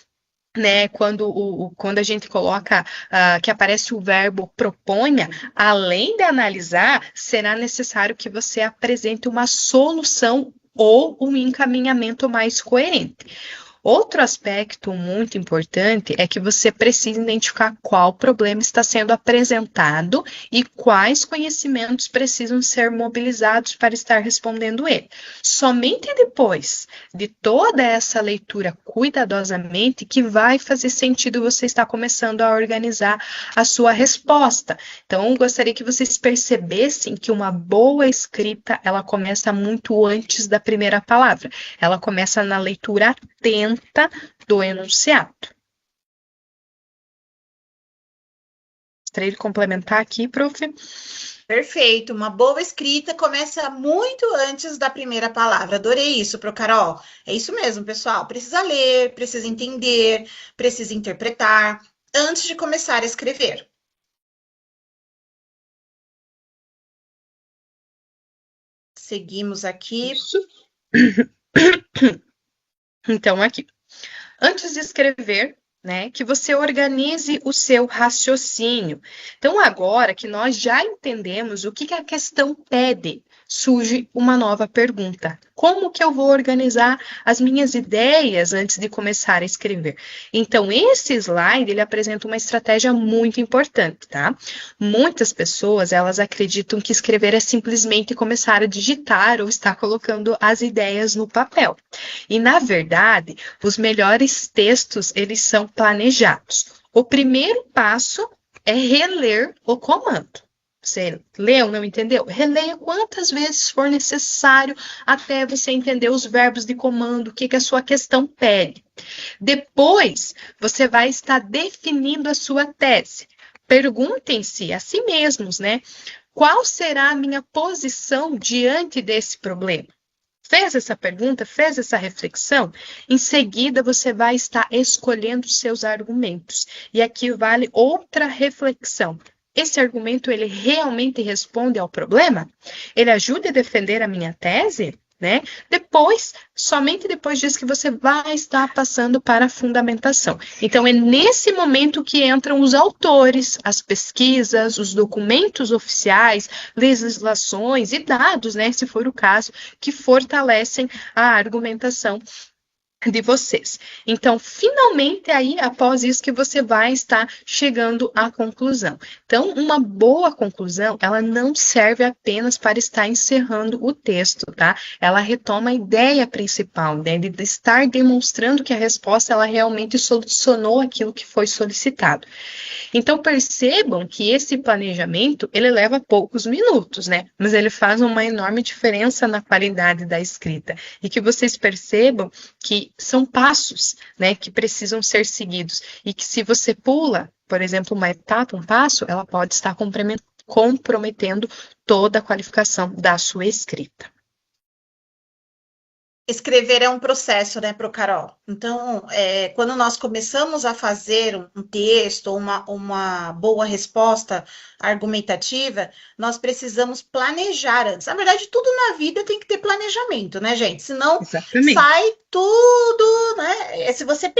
né, quando a gente coloca que aparece o verbo proponha, além de analisar, será necessário que você apresente uma solução ou um encaminhamento mais coerente. Outro aspecto muito importante é que você precisa identificar qual problema está sendo apresentado e quais conhecimentos precisam ser mobilizados para estar respondendo ele. Somente depois de toda essa leitura cuidadosamente que vai fazer sentido você estar começando a organizar a sua resposta. Então, eu gostaria que vocês percebessem que uma boa escrita, ela começa muito antes da primeira palavra. Ela começa na leitura atenta do enunciado. Gostaria de complementar aqui, prof. Perfeito. Uma boa escrita começa muito antes da primeira palavra. Adorei isso, Pro Carol. É isso mesmo, pessoal. Precisa ler, precisa entender, precisa interpretar antes de começar a escrever. Seguimos aqui. Isso. Então, aqui. Antes de escrever, né, que você organize o seu raciocínio. Então, agora que nós já entendemos o que a questão pede, surge uma nova pergunta. Como que eu vou organizar as minhas ideias antes de começar a escrever? Então, esse slide, ele apresenta uma estratégia muito importante, tá? Muitas pessoas, elas acreditam que escrever é simplesmente começar a digitar ou estar colocando as ideias no papel. E, na verdade, os melhores textos, eles são planejados. O primeiro passo é reler o comando. Você leu, não entendeu? Releia quantas vezes for necessário até você entender os verbos de comando, o que a sua questão pede. Depois, você vai estar definindo a sua tese. Perguntem-se a si mesmos, né? Qual será a minha posição diante desse problema? Fez essa pergunta, fez essa reflexão? Em seguida, você vai estar escolhendo seus argumentos. E aqui vale outra reflexão. Esse argumento, ele realmente responde ao problema? Ele ajuda a defender a minha tese? Né? Depois, somente depois disso que você vai estar passando para a fundamentação. Então, é nesse momento que entram os autores, as pesquisas, os documentos oficiais, legislações e dados, né, se for o caso, que fortalecem a argumentação de vocês. Então, finalmente, aí, após isso, que você vai estar chegando à conclusão. Então, uma boa conclusão, ela não serve apenas para estar encerrando o texto, tá? Ela retoma a ideia principal, né, de estar demonstrando que a resposta, ela realmente solucionou aquilo que foi solicitado. Então, percebam que esse planejamento, ele leva poucos minutos, né? Mas ele faz uma enorme diferença na qualidade da escrita. E que vocês percebam que são passos, né, que precisam ser seguidos. E que se você pula, por exemplo, uma etapa, um passo, ela pode estar comprometendo toda a qualificação da sua escrita. Escrever é um processo, né, pro Carol. Então, quando nós começamos a fazer um texto, uma boa resposta argumentativa, nós precisamos planejar antes. Na verdade, tudo na vida tem que ter planejamento, né, gente? Senão Exatamente. sai tudo, né? Se você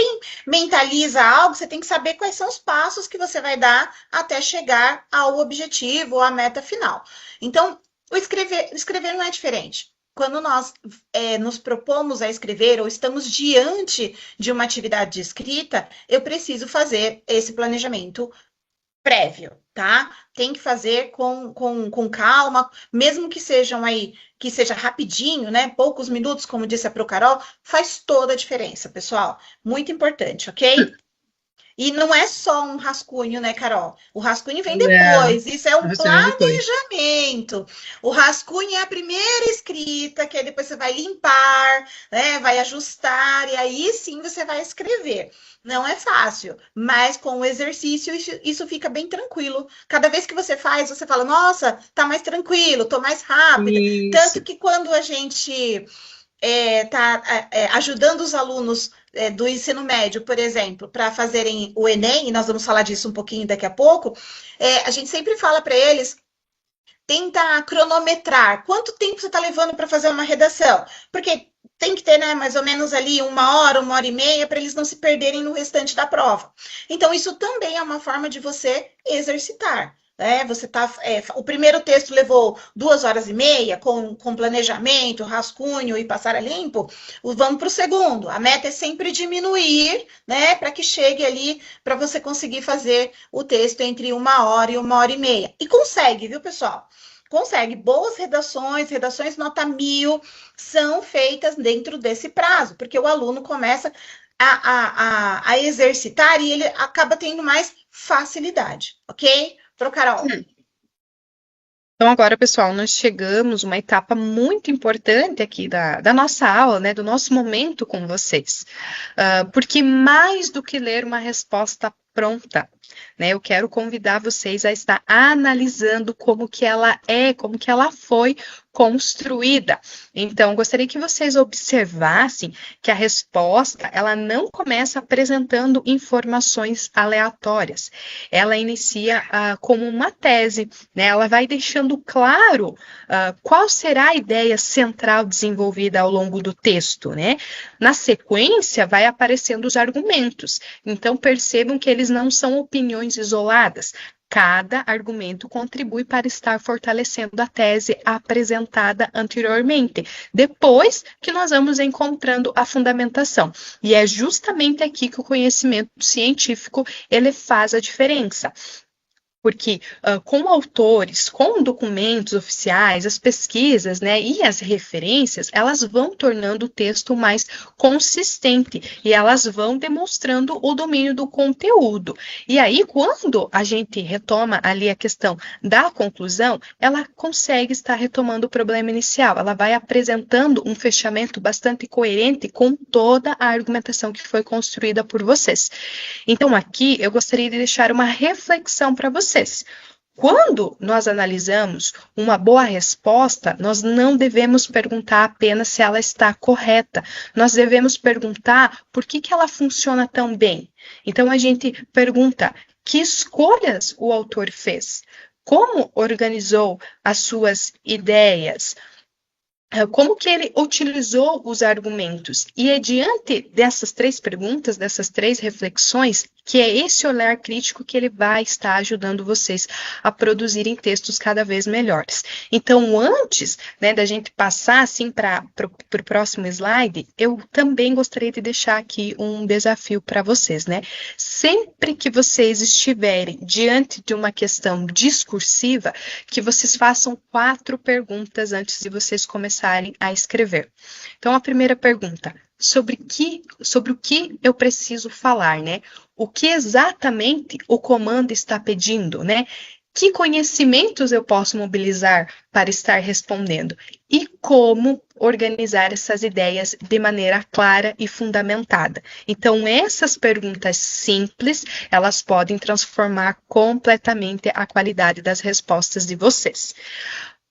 mentaliza algo, você tem que saber quais são os passos que você vai dar até chegar ao objetivo ou à meta final. Então, escrever não é diferente. Quando nós nos propomos a escrever ou estamos diante de uma atividade de escrita, eu preciso fazer esse planejamento prévio, tá? Tem que fazer com calma, mesmo que seja rapidinho, né? Poucos minutos, como disse a Pro Carol, faz toda a diferença, pessoal. Muito importante, ok? E não é só um rascunho, né, Carol? O rascunho vem depois. Isso é um planejamento. O rascunho é a primeira escrita, que aí depois você vai limpar, né? Vai ajustar, e aí sim você vai escrever. Não é fácil, mas com o exercício isso fica bem tranquilo. Cada vez que você faz, você fala, nossa, tá mais tranquilo, tô mais rápida. Isso. Tanto que quando a gente está ajudando os alunos do ensino médio, por exemplo, para fazerem o Enem, e nós vamos falar disso um pouquinho daqui a pouco, a gente sempre fala para eles, tenta cronometrar quanto tempo você está levando para fazer uma redação, porque tem que ter, né, mais ou menos ali 1 hora e meia, para eles não se perderem no restante da prova. Então, isso também é uma forma de você exercitar. Você o primeiro texto levou 2 horas e meia com planejamento, rascunho e passar a limpo. Vamos para o segundo. A meta é sempre diminuir, né, para que chegue ali para você conseguir fazer o texto entre 1 hora e 1 hora e meia. E consegue, viu, pessoal? Consegue. Boas redações nota 1000 são feitas dentro desse prazo, porque o aluno começa a exercitar e ele acaba tendo mais facilidade, ok? Pro Carol. Então, agora, pessoal, nós chegamos a uma etapa muito importante aqui da nossa aula, né, do nosso momento com vocês. Porque mais do que ler uma resposta pronta, né, eu quero convidar vocês a estar analisando como que ela foi construída. Então, gostaria que vocês observassem que a resposta, ela não começa apresentando informações aleatórias. Ela inicia como uma tese, né? Ela vai deixando claro qual será a ideia central desenvolvida ao longo do texto, né? Na sequência, vai aparecendo os argumentos. Então, percebam que eles não são opiniões isoladas. Cada argumento contribui para estar fortalecendo a tese apresentada anteriormente, depois que nós vamos encontrando a fundamentação. E é justamente aqui que o conhecimento científico ele faz a diferença. Porque com autores, com documentos oficiais, as pesquisas, né, e as referências, elas vão tornando o texto mais consistente e elas vão demonstrando o domínio do conteúdo. E aí, quando a gente retoma ali a questão da conclusão, ela consegue estar retomando o problema inicial, ela vai apresentando um fechamento bastante coerente com toda a argumentação que foi construída por vocês. Então, aqui, eu gostaria de deixar uma reflexão para vocês. Quando nós analisamos uma boa resposta, nós não devemos perguntar apenas se ela está correta. Nós devemos perguntar por que ela funciona tão bem. Então, a gente pergunta que escolhas o autor fez, como organizou as suas ideias, como que ele utilizou os argumentos. E é diante dessas 3 perguntas, dessas 3 reflexões, que é esse olhar crítico que ele vai estar ajudando vocês a produzirem textos cada vez melhores. Então, antes, né, da gente passar assim para o próximo slide, eu também gostaria de deixar aqui um desafio para vocês, né? Sempre que vocês estiverem diante de uma questão discursiva, que vocês façam 4 perguntas antes de vocês começarem a escrever. Então, a primeira pergunta: sobre o que eu preciso falar, né? O que exatamente o comando está pedindo, né? Que conhecimentos eu posso mobilizar para estar respondendo? E como organizar essas ideias de maneira clara e fundamentada? Então, essas perguntas simples, elas podem transformar completamente a qualidade das respostas de vocês.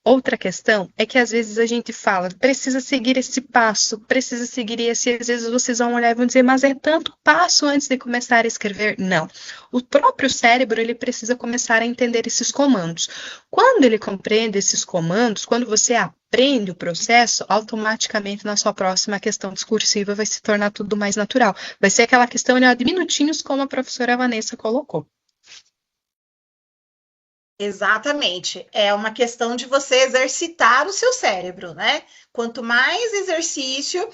Outra questão é que às vezes a gente fala, precisa seguir esse passo, precisa seguir esse, às vezes vocês vão olhar e vão dizer, mas é tanto passo antes de começar a escrever. Não. O próprio cérebro, ele precisa começar a entender esses comandos. Quando ele compreende esses comandos, quando você aprende o processo, automaticamente na sua próxima questão discursiva vai se tornar tudo mais natural. Vai ser aquela questão de minutinhos, como a professora Vanessa colocou. Exatamente. É uma questão de você exercitar o seu cérebro, né? Quanto mais exercício,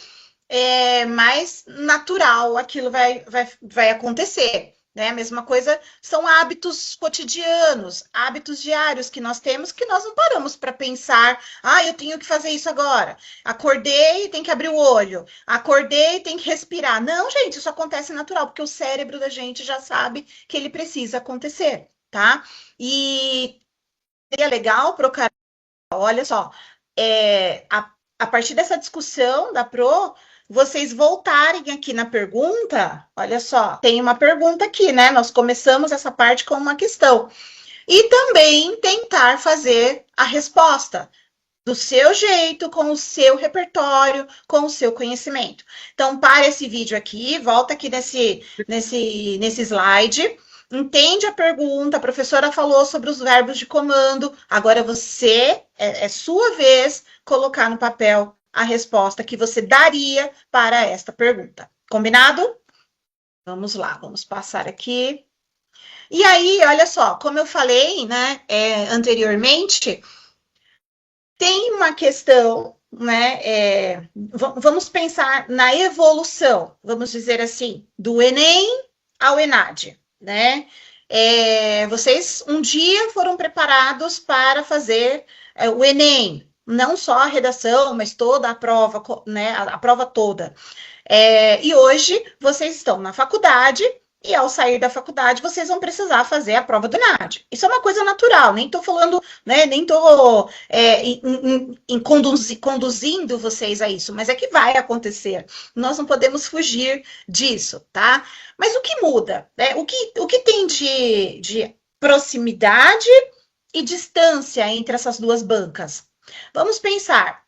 mais natural aquilo vai acontecer. Né? A mesma coisa são hábitos cotidianos, hábitos diários que nós temos, que nós não paramos para pensar, eu tenho que fazer isso agora. Acordei, tem que abrir o olho. Acordei, tem que respirar. Não, gente, isso acontece natural, porque o cérebro da gente já sabe que ele precisa acontecer, tá? E seria legal procurar, olha só, a partir dessa discussão da Pro, vocês voltarem aqui na pergunta, olha só, tem uma pergunta aqui, né? Nós começamos essa parte com uma questão. E também tentar fazer a resposta do seu jeito, com o seu repertório, com o seu conhecimento. Então, para esse vídeo aqui, volta aqui nesse slide, entende a pergunta, a professora falou sobre os verbos de comando, agora você, é sua vez, colocar no papel a resposta que você daria para esta pergunta. Combinado? Vamos lá, vamos passar aqui. E aí, olha só, como eu falei, né, anteriormente, tem uma questão, né, vamos pensar na evolução, vamos dizer assim, do Enem ao ENAD, né? Vocês um dia foram preparados para fazer o Enem, não só a redação, mas toda a prova, né, a prova toda. E hoje vocês estão na faculdade e ao sair da faculdade vocês vão precisar fazer a prova do ENAD. Isso é uma coisa natural, nem estou falando, né, nem estou conduzindo vocês a isso, mas é que vai acontecer. Nós não podemos fugir disso, tá? Mas o que muda? Né? O que tem de proximidade e distância entre essas duas bancas? Vamos pensar.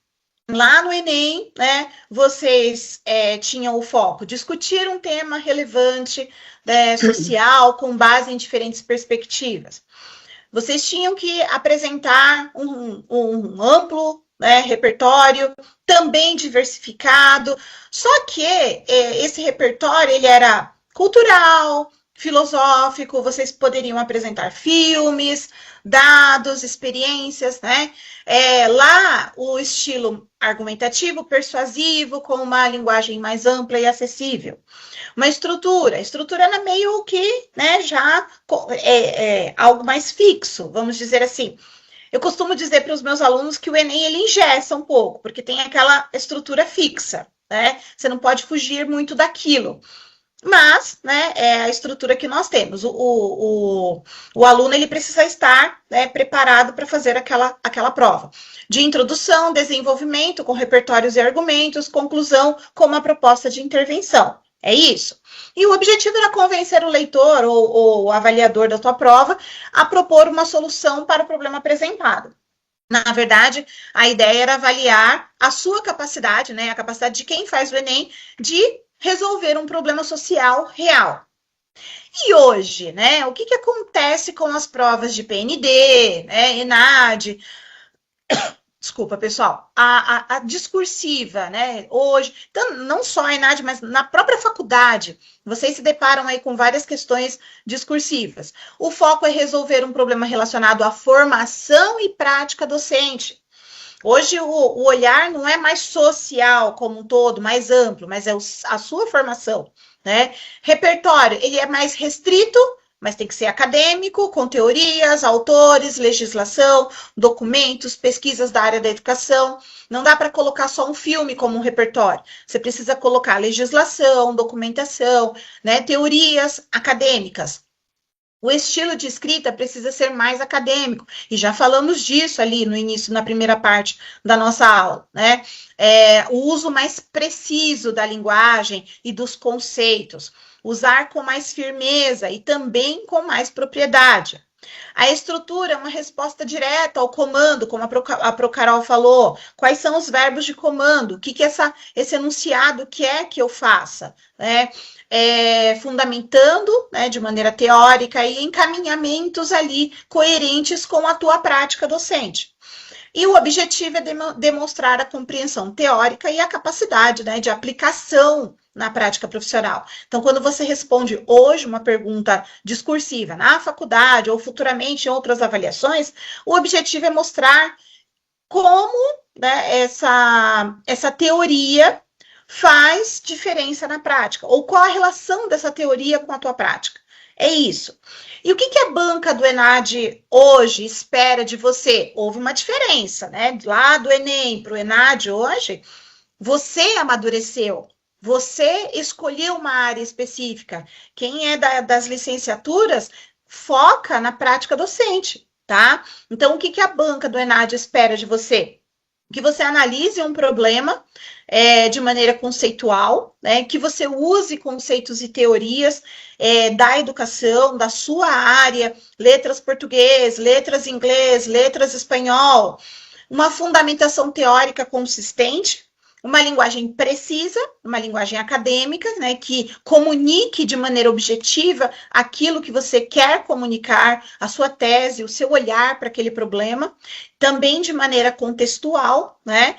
Lá no Enem, né, vocês tinham o foco, discutir um tema relevante, social, com base em diferentes perspectivas. Vocês tinham que apresentar um amplo, né, repertório, também diversificado, só que esse repertório ele era cultural, filosófico, vocês poderiam apresentar filmes, dados, experiências, né? Lá, o estilo argumentativo, persuasivo, com uma linguagem mais ampla e acessível. Uma estrutura era meio que, né, já algo mais fixo, vamos dizer assim. Eu costumo dizer para os meus alunos que o Enem, ele engessa um pouco, porque tem aquela estrutura fixa, né? Você não pode fugir muito daquilo. Mas, né, é a estrutura que nós temos. O aluno ele precisa estar, né, preparado para fazer aquela prova. De introdução, desenvolvimento, com repertórios e argumentos, conclusão, com uma proposta de intervenção. É isso. E o objetivo era convencer o leitor ou o avaliador da tua prova a propor uma solução para o problema apresentado. Na verdade, a ideia era avaliar a sua capacidade, né, a capacidade de quem faz o Enem, de resolver um problema social real. E hoje, né, o que acontece com as provas de PND, né, ENAD, Desculpa, pessoal, a discursiva, né? Hoje, então, não só a ENAD, mas na própria faculdade, vocês se deparam aí com várias questões discursivas. O foco é resolver um problema relacionado à formação e prática docente. Hoje o olhar não é mais social como um todo, mais amplo, mas é a sua formação, né? Repertório, ele é mais restrito, mas tem que ser acadêmico, com teorias, autores, legislação, documentos, pesquisas da área da educação. Não dá para colocar só um filme como um repertório. Você precisa colocar legislação, documentação, né, teorias acadêmicas. O estilo de escrita precisa ser mais acadêmico, e já falamos disso ali no início, na primeira parte da nossa aula, né? O uso mais preciso da linguagem e dos conceitos, usar com mais firmeza e também com mais propriedade. A estrutura é uma resposta direta ao comando, como a Procarol falou. Quais são os verbos de comando? O que esse enunciado quer que eu faça? Né? Fundamentando, né, de maneira teórica e encaminhamentos ali coerentes com a tua prática docente. E o objetivo é demonstrar a compreensão teórica e a capacidade, né, de aplicação na prática profissional. Então, quando você responde hoje uma pergunta discursiva na faculdade ou futuramente em outras avaliações, o objetivo é mostrar como, né, essa teoria faz diferença na prática, ou qual a relação dessa teoria com a tua prática. É isso. E o que a banca do ENAD hoje espera de você? Houve uma diferença, né? Lá do Enem para o ENAD hoje, você amadureceu, você escolheu uma área específica. Quem é das licenciaturas foca na prática docente, tá? Então, o que a banca do ENAD espera de você? Que você analise um problema de maneira conceitual, né, que você use conceitos e teorias da educação, da sua área, letras português, letras inglês, letras espanhol, uma fundamentação teórica consistente, uma linguagem precisa, uma linguagem acadêmica, né, que comunique de maneira objetiva aquilo que você quer comunicar, a sua tese, o seu olhar para aquele problema, também de maneira contextual, né,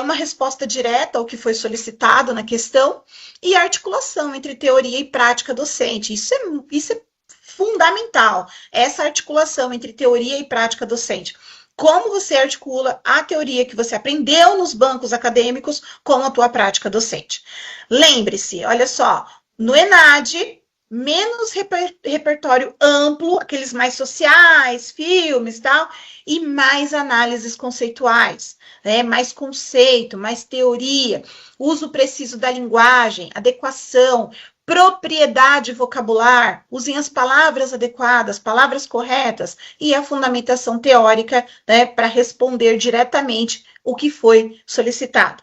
uma resposta direta ao que foi solicitado na questão e articulação entre teoria e prática docente. Isso é fundamental, essa articulação entre teoria e prática docente. Como você articula a teoria que você aprendeu nos bancos acadêmicos com a tua prática docente. Lembre-se, olha só, no ENAD, menos repertório amplo, aqueles mais sociais, filmes e tal, e mais análises conceituais, né? Mais conceito, mais teoria, uso preciso da linguagem, adequação, propriedade vocabular, usem as palavras adequadas, palavras corretas e a fundamentação teórica, né, para responder diretamente o que foi solicitado.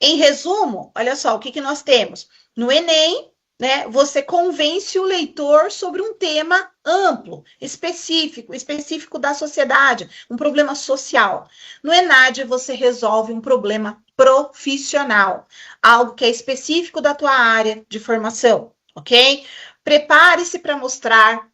Em resumo, olha só, o que nós temos? No Enem, né, você convence o leitor sobre um tema amplo, específico da sociedade, um problema social. No ENAD, você resolve um problema profissional, algo que é específico da tua área de formação, ok? Prepare-se para mostrar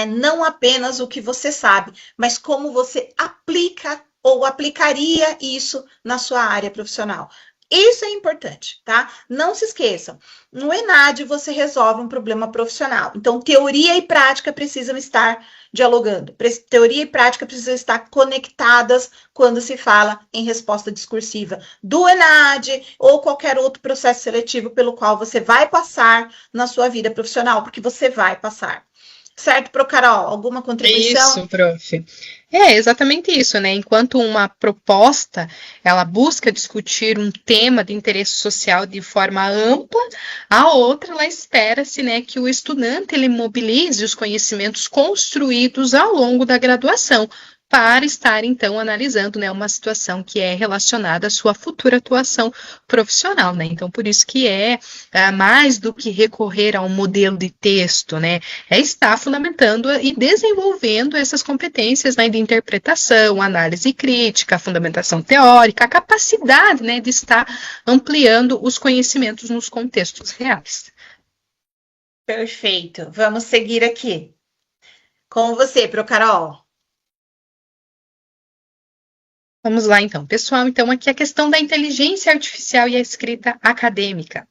não apenas o que você sabe, mas como você aplica ou aplicaria isso na sua área profissional. Isso é importante, tá? Não se esqueçam, no ENAD você resolve um problema profissional. Então, teoria e prática precisam estar dialogando. Teoria e prática precisam estar conectadas quando se fala em resposta discursiva do ENAD ou qualquer outro processo seletivo pelo qual você vai passar na sua vida profissional, porque você vai passar. Certo, Procarol? Alguma contribuição? Isso, prof. É exatamente isso, né? Enquanto uma proposta, ela busca discutir um tema de interesse social de forma ampla, a outra, ela espera-se, né, que o estudante ele mobilize os conhecimentos construídos ao longo da graduação, para estar, então, analisando, né, uma situação que é relacionada à sua futura atuação profissional, né? Então, por isso que mais do que recorrer a um modelo de texto, né, é estar fundamentando e desenvolvendo essas competências, né, de interpretação, análise crítica, fundamentação teórica, a capacidade, né, de estar ampliando os conhecimentos nos contextos reais. Perfeito. Vamos seguir aqui. Com você, Procarol. Vamos lá, então. Pessoal, então aqui a questão da inteligência artificial e a escrita acadêmica.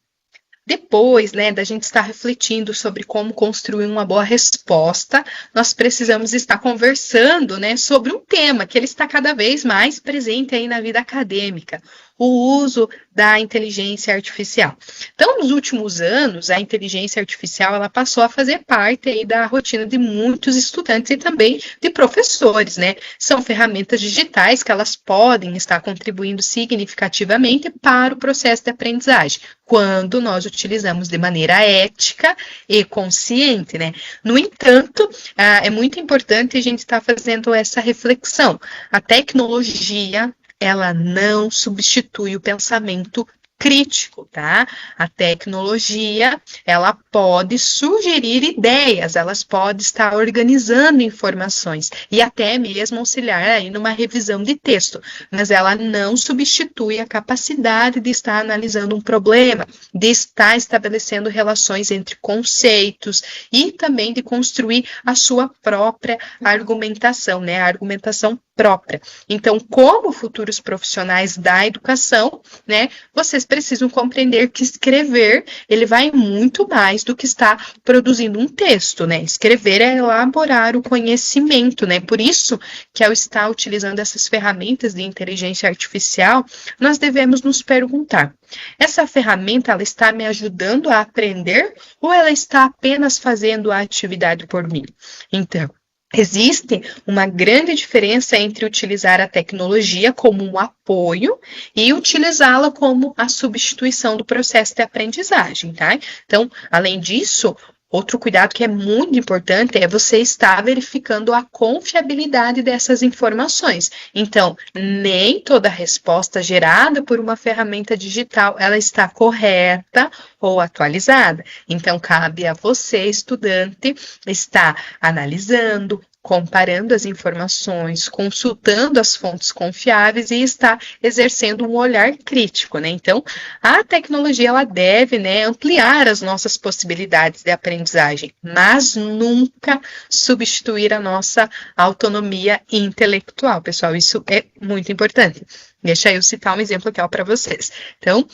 Depois, né, da gente estar refletindo sobre como construir uma boa resposta, nós precisamos estar conversando, né, sobre um tema que ele está cada vez mais presente aí na vida acadêmica, o uso da inteligência artificial. Então, nos últimos anos, a inteligência artificial ela passou a fazer parte aí da rotina de muitos estudantes e também de professores, né? São ferramentas digitais que elas podem estar contribuindo significativamente para o processo de aprendizagem, quando nós utilizamos de maneira ética e consciente, né? No entanto, é muito importante a gente estar fazendo essa reflexão. A tecnologia, ela não substitui o pensamento crítico, tá? A tecnologia, ela pode sugerir ideias, elas podem estar organizando informações e até mesmo auxiliar aí numa revisão de texto, mas ela não substitui a capacidade de estar analisando um problema, de estar estabelecendo relações entre conceitos e também de construir a sua própria argumentação, né? A argumentação própria. Então, como futuros profissionais da educação, né, vocês precisam compreender que escrever, ele vai muito mais do que estar produzindo um texto, né? Escrever é elaborar o conhecimento, né? Por isso que ao estar utilizando essas ferramentas de inteligência artificial, nós devemos nos perguntar: essa ferramenta, ela está me ajudando a aprender ou ela está apenas fazendo a atividade por mim? Então, existe uma grande diferença entre utilizar a tecnologia como um apoio e utilizá-la como a substituição do processo de aprendizagem, tá? Então, além disso, outro cuidado que é muito importante é você estar verificando a confiabilidade dessas informações. Então, nem toda resposta gerada por uma ferramenta digital, ela está correta ou atualizada. Então, cabe a você, estudante, estar analisando, comparando as informações, consultando as fontes confiáveis e estar exercendo um olhar crítico, né? Então, a tecnologia, ela deve, né, ampliar as nossas possibilidades de aprendizagem, mas nunca substituir a nossa autonomia intelectual, pessoal. Isso é muito importante. Deixa eu citar um exemplo aqui para vocês. Então,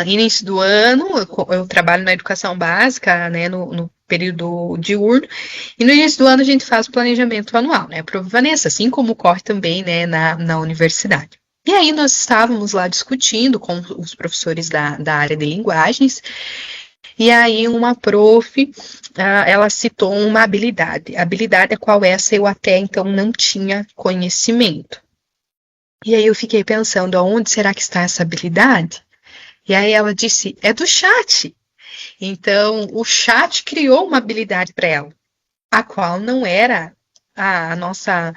início do ano, eu trabalho na educação básica, né, no período diurno, e no início do ano a gente faz o planejamento anual, né, Prof. Vanessa, assim como ocorre também, né, na universidade. E aí nós estávamos lá discutindo com os professores da área de linguagens, e aí uma prof, ela citou uma habilidade, habilidade a qual essa eu até então não tinha conhecimento. E aí eu fiquei pensando, aonde será que está essa habilidade? E aí ela disse, é do chat. Então, o chat criou uma habilidade para ela, a qual não era a nossa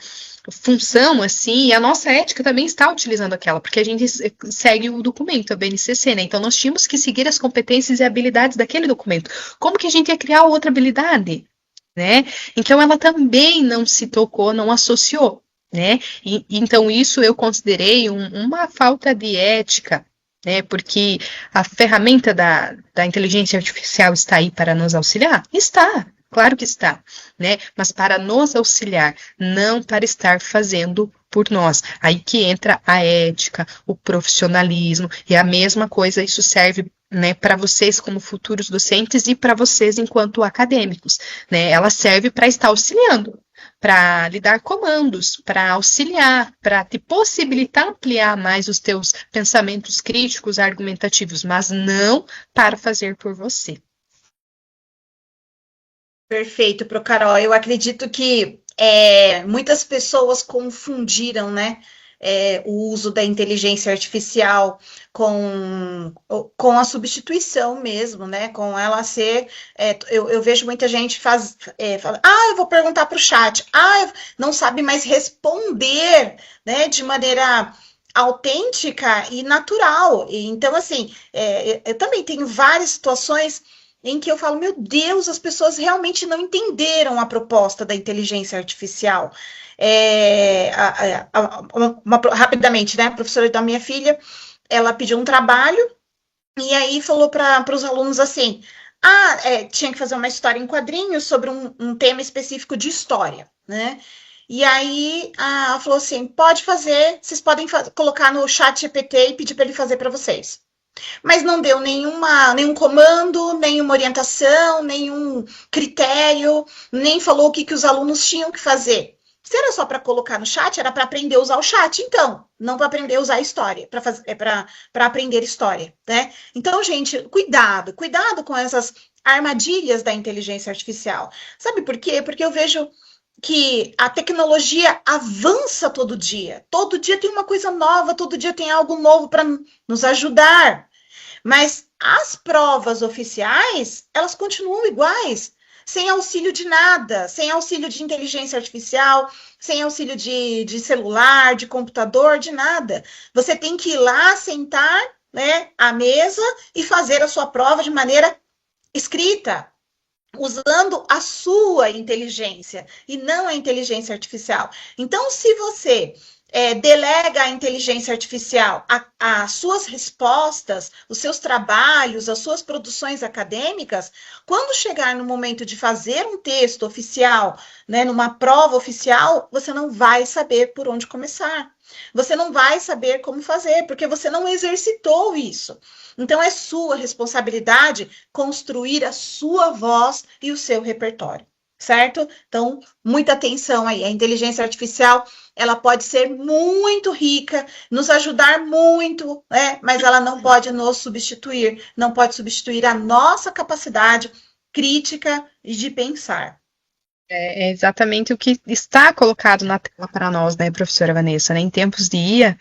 função, assim, e a nossa ética também está utilizando aquela, porque a gente segue o documento, a BNCC, né? Então, nós tínhamos que seguir as competências e habilidades daquele documento. Como que a gente ia criar outra habilidade, né? Então, ela também não se tocou, não associou, né? Então, isso eu considerei uma falta de ética, né, porque a ferramenta da inteligência artificial está aí para nos auxiliar? Está, claro que está, né? Mas para nos auxiliar, não para estar fazendo por nós. Aí que entra a ética, o profissionalismo, e a mesma coisa, isso serve, né, para vocês como futuros docentes e para vocês enquanto acadêmicos, né? Ela serve para estar auxiliando, para lhe dar comandos, para auxiliar, para te possibilitar ampliar mais os teus pensamentos críticos, argumentativos, mas não para fazer por você. Perfeito, Pro Carol. Eu acredito que muitas pessoas confundiram, né, o uso da inteligência artificial com a substituição mesmo, né? Com ela ser. Eu vejo muita gente fala, eu vou perguntar para o chat, não sabe mais responder, né, de maneira autêntica e natural. Então, assim, eu também tenho várias situações em que eu falo, meu Deus, as pessoas realmente não entenderam a proposta da inteligência artificial. Rapidamente, né? A professora da minha filha, ela pediu um trabalho e aí falou para os alunos assim, tinha que fazer uma história em quadrinhos sobre um tema específico de história, né? E aí ela falou assim: pode fazer, vocês podem colocar no chat GPT e pedir para ele fazer para vocês. Mas não deu nenhum comando, nenhuma orientação, nenhum critério, nem falou o que os alunos tinham que fazer. Se era só para colocar no chat, era para aprender a usar o chat, então, não para aprender a usar a história, para aprender história, né? Então, gente, cuidado com essas armadilhas da inteligência artificial. Sabe por quê? Porque eu vejo que a tecnologia avança todo dia tem uma coisa nova, todo dia tem algo novo para nos ajudar. Mas as provas oficiais, elas continuam iguais, sem auxílio de nada, sem auxílio de inteligência artificial, sem auxílio de celular, de computador, de nada. Você tem que ir lá, sentar, né, à mesa e fazer a sua prova de maneira escrita, usando a sua inteligência e não a inteligência artificial. Então, se você delega à inteligência artificial as suas respostas, os seus trabalhos, as suas produções acadêmicas, quando chegar no momento de fazer um texto oficial, né, numa prova oficial, você não vai saber por onde começar. Você não vai saber como fazer, porque você não exercitou isso. Então, é sua responsabilidade construir a sua voz e o seu repertório, certo? Então, muita atenção aí. A inteligência artificial, ela pode ser muito rica, nos ajudar muito, né? Mas ela não pode nos substituir, não pode substituir a nossa capacidade crítica e de pensar. É exatamente o que está colocado na tela para nós, né, professora Vanessa, né? Em tempos de IA,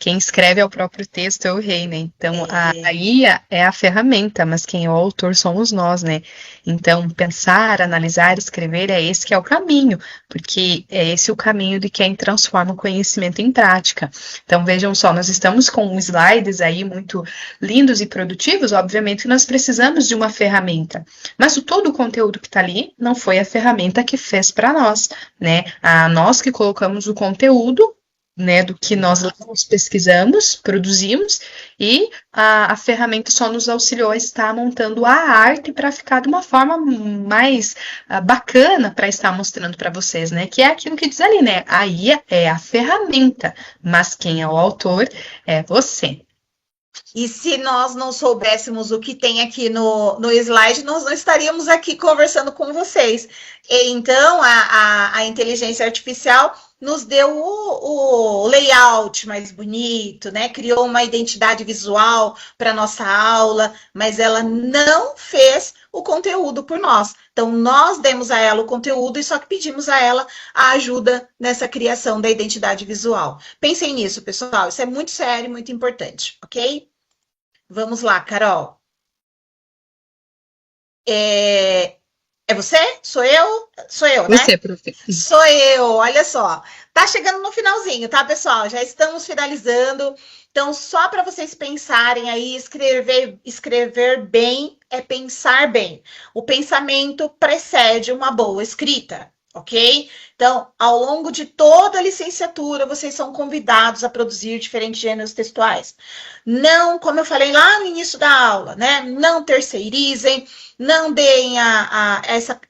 quem escreve é o próprio texto, é o rei, né? Então, a IA é a ferramenta, mas quem é o autor somos nós, né? Então, pensar, analisar, escrever, é esse que é o caminho, porque é esse o caminho de quem transforma o conhecimento em prática. Então, vejam só, nós estamos com slides aí muito lindos e produtivos, obviamente nós precisamos de uma ferramenta, mas todo o conteúdo que está ali não foi a ferramenta que fez para nós, né? Nós que colocamos o conteúdo, né, do que nós pesquisamos, produzimos, e a ferramenta só nos auxiliou a estar montando a arte para ficar de uma forma mais bacana para estar mostrando para vocês, né, que é aquilo que diz ali, né, a IA é a ferramenta, mas quem é o autor é você. E se nós não soubéssemos o que tem aqui no slide, nós não estaríamos aqui conversando com vocês. Então, a inteligência artificial nos deu o layout mais bonito, né? Criou uma identidade visual para nossa aula, mas ela não fez o conteúdo por nós. Então, nós demos a ela o conteúdo e só que pedimos a ela a ajuda nessa criação da identidade visual. Pensem nisso, pessoal. Isso é muito sério e muito importante, ok? Vamos lá, Carol. É você? Sou eu? Sou eu, né? Você, professor. Sou eu, olha só. Tá chegando no finalzinho, tá, pessoal? Já estamos finalizando. Então, só para vocês pensarem aí, escrever bem é pensar bem. O pensamento precede uma boa escrita, ok? Então, ao longo de toda a licenciatura, vocês são convidados a produzir diferentes gêneros textuais. Não, como eu falei lá no início da aula, né? Não terceirizem, não deem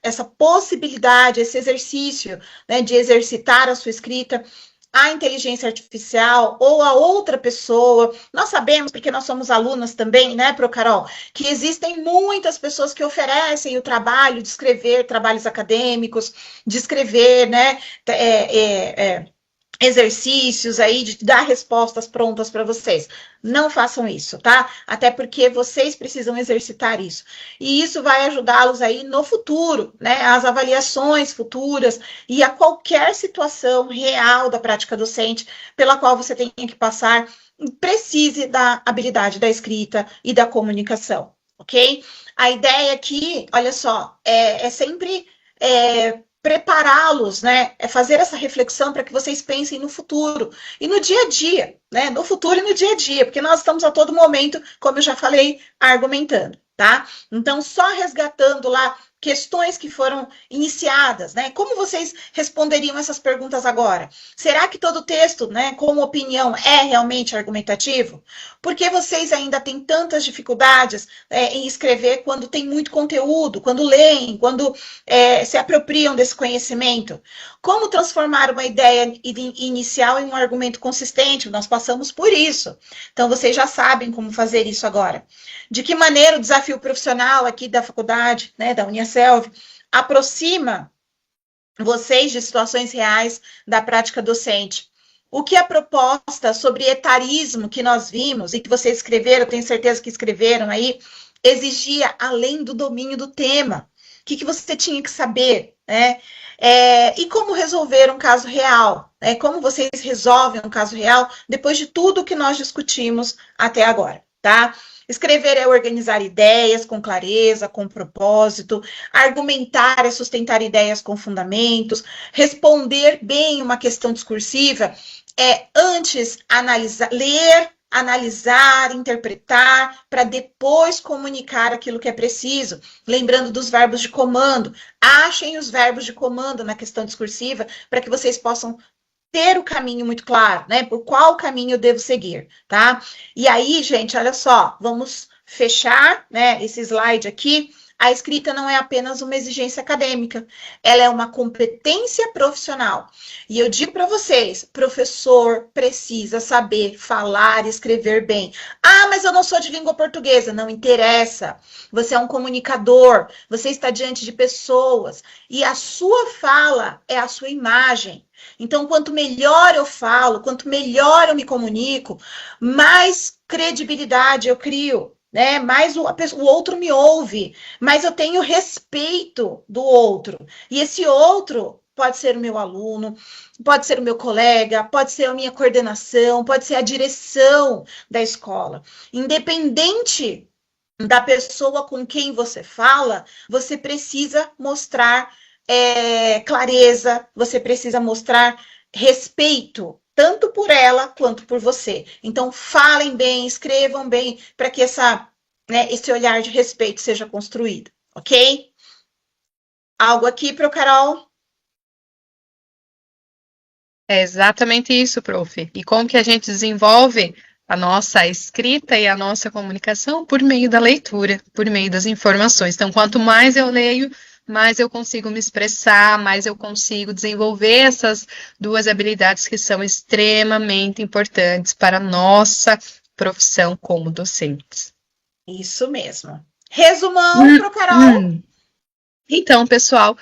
essa possibilidade, esse exercício, né, de exercitar a sua escrita à inteligência artificial ou a outra pessoa. Nós sabemos, porque nós somos alunas também, né, Carol, que existem muitas pessoas que oferecem o trabalho de escrever trabalhos acadêmicos, de escrever, né, exercícios aí, de dar respostas prontas para vocês. Não façam isso, tá? Até porque vocês precisam exercitar isso. E isso vai ajudá-los aí no futuro, né? As avaliações futuras e a qualquer situação real da prática docente pela qual você tenha que passar, precise da habilidade da escrita e da comunicação, ok? A ideia aqui, olha só, é sempre prepará-los, né? É fazer essa reflexão para que vocês pensem no futuro e no dia a dia, né? No futuro e no dia a dia, porque nós estamos a todo momento, como eu já falei, argumentando, tá? Então, só resgatando lá questões que foram iniciadas, né? Como vocês responderiam essas perguntas agora? Será que todo texto, né, como opinião, é realmente argumentativo? Por que vocês ainda têm tantas dificuldades em escrever quando tem muito conteúdo, quando leem, quando se apropriam desse conhecimento? Como transformar uma ideia inicial em um argumento consistente? Nós passamos por isso. Então, vocês já sabem como fazer isso agora. De que maneira o desafio profissional aqui da faculdade, né, da Uniaselv, aproxima vocês de situações reais da prática docente? O que a proposta sobre etarismo que nós vimos e que vocês escreveram, tenho certeza que escreveram aí, exigia além do domínio do tema? O que você tinha que saber, né? E como resolver um caso real? Como vocês resolvem um caso real depois de tudo que nós discutimos até agora, tá? Escrever é organizar ideias com clareza, com propósito. Argumentar é sustentar ideias com fundamentos. Responder bem uma questão discursiva é antes ler, analisar, interpretar, para depois comunicar aquilo que é preciso. Lembrando dos verbos de comando. Achem os verbos de comando na questão discursiva para que vocês possam ter o caminho muito claro, né? Por qual caminho eu devo seguir, tá? E aí, gente, olha só, vamos fechar, né, esse slide aqui. A escrita não é apenas uma exigência acadêmica, ela é uma competência profissional. E eu digo para vocês, professor precisa saber falar e escrever bem. Ah, mas eu não sou de língua portuguesa. Não interessa. Você é um comunicador, você está diante de pessoas e a sua fala é a sua imagem. Então, quanto melhor eu falo, quanto melhor eu me comunico, mais credibilidade eu crio, né? Mais o outro me ouve, mais eu tenho respeito do outro. E esse outro pode ser o meu aluno, pode ser o meu colega, pode ser a minha coordenação, pode ser a direção da escola. Independente da pessoa com quem você fala, você precisa mostrar clareza, você precisa mostrar respeito, tanto por ela quanto por você. Então, falem bem, escrevam bem, para que esse olhar de respeito seja construído, ok? Algo aqui para o Carol? É exatamente isso, prof. E como que a gente desenvolve a nossa escrita e a nossa comunicação? Por meio da leitura, por meio das informações. Então, quanto mais eu leio, mais eu consigo me expressar, mais eu consigo desenvolver essas duas habilidades que são extremamente importantes para a nossa profissão como docentes. Isso mesmo. Resumão para o Carol. Então, pessoal,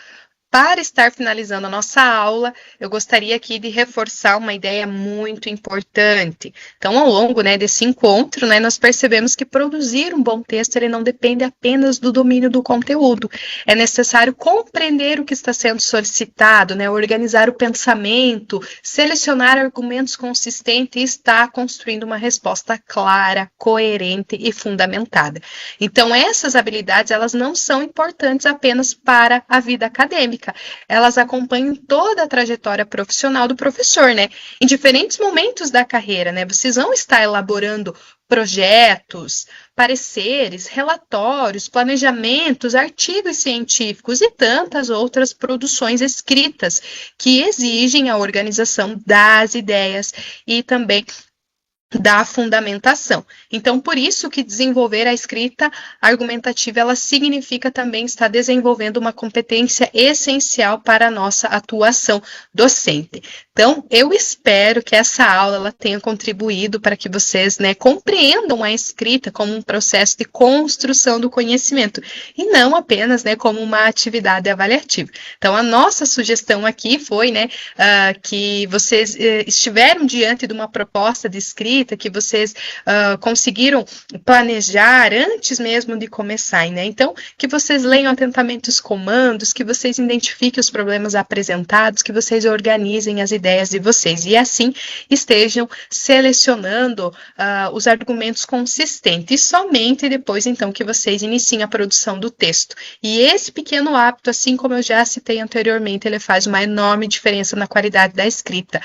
para estar finalizando a nossa aula, eu gostaria aqui de reforçar uma ideia muito importante. Então, ao longo desse encontro, nós percebemos que produzir um bom texto ele não depende apenas do domínio do conteúdo. É necessário compreender o que está sendo solicitado, organizar o pensamento, selecionar argumentos consistentes e estar construindo uma resposta clara, coerente e fundamentada. Então, essas habilidades, elas não são importantes apenas para a vida acadêmica. Elas acompanham toda a trajetória profissional do professor, Em diferentes momentos da carreira, Vocês vão estar elaborando projetos, pareceres, relatórios, planejamentos, artigos científicos e tantas outras produções escritas que exigem a organização das ideias e também da fundamentação. Então, por isso que desenvolver a escrita argumentativa, ela significa também estar desenvolvendo uma competência essencial para a nossa atuação docente. Então, eu espero que essa aula ela tenha contribuído para que vocês compreendam a escrita como um processo de construção do conhecimento e não apenas como uma atividade avaliativa. Então, a nossa sugestão aqui foi que vocês estiveram diante de uma proposta de escrita que vocês conseguiram planejar antes mesmo de começar, Então, que vocês leiam atentamente os comandos, que vocês identifiquem os problemas apresentados, que vocês organizem as ideias de vocês e assim estejam selecionando os argumentos consistentes e somente depois, então, que vocês iniciem a produção do texto. E esse pequeno hábito, assim como eu já citei anteriormente, ele faz uma enorme diferença na qualidade da escrita.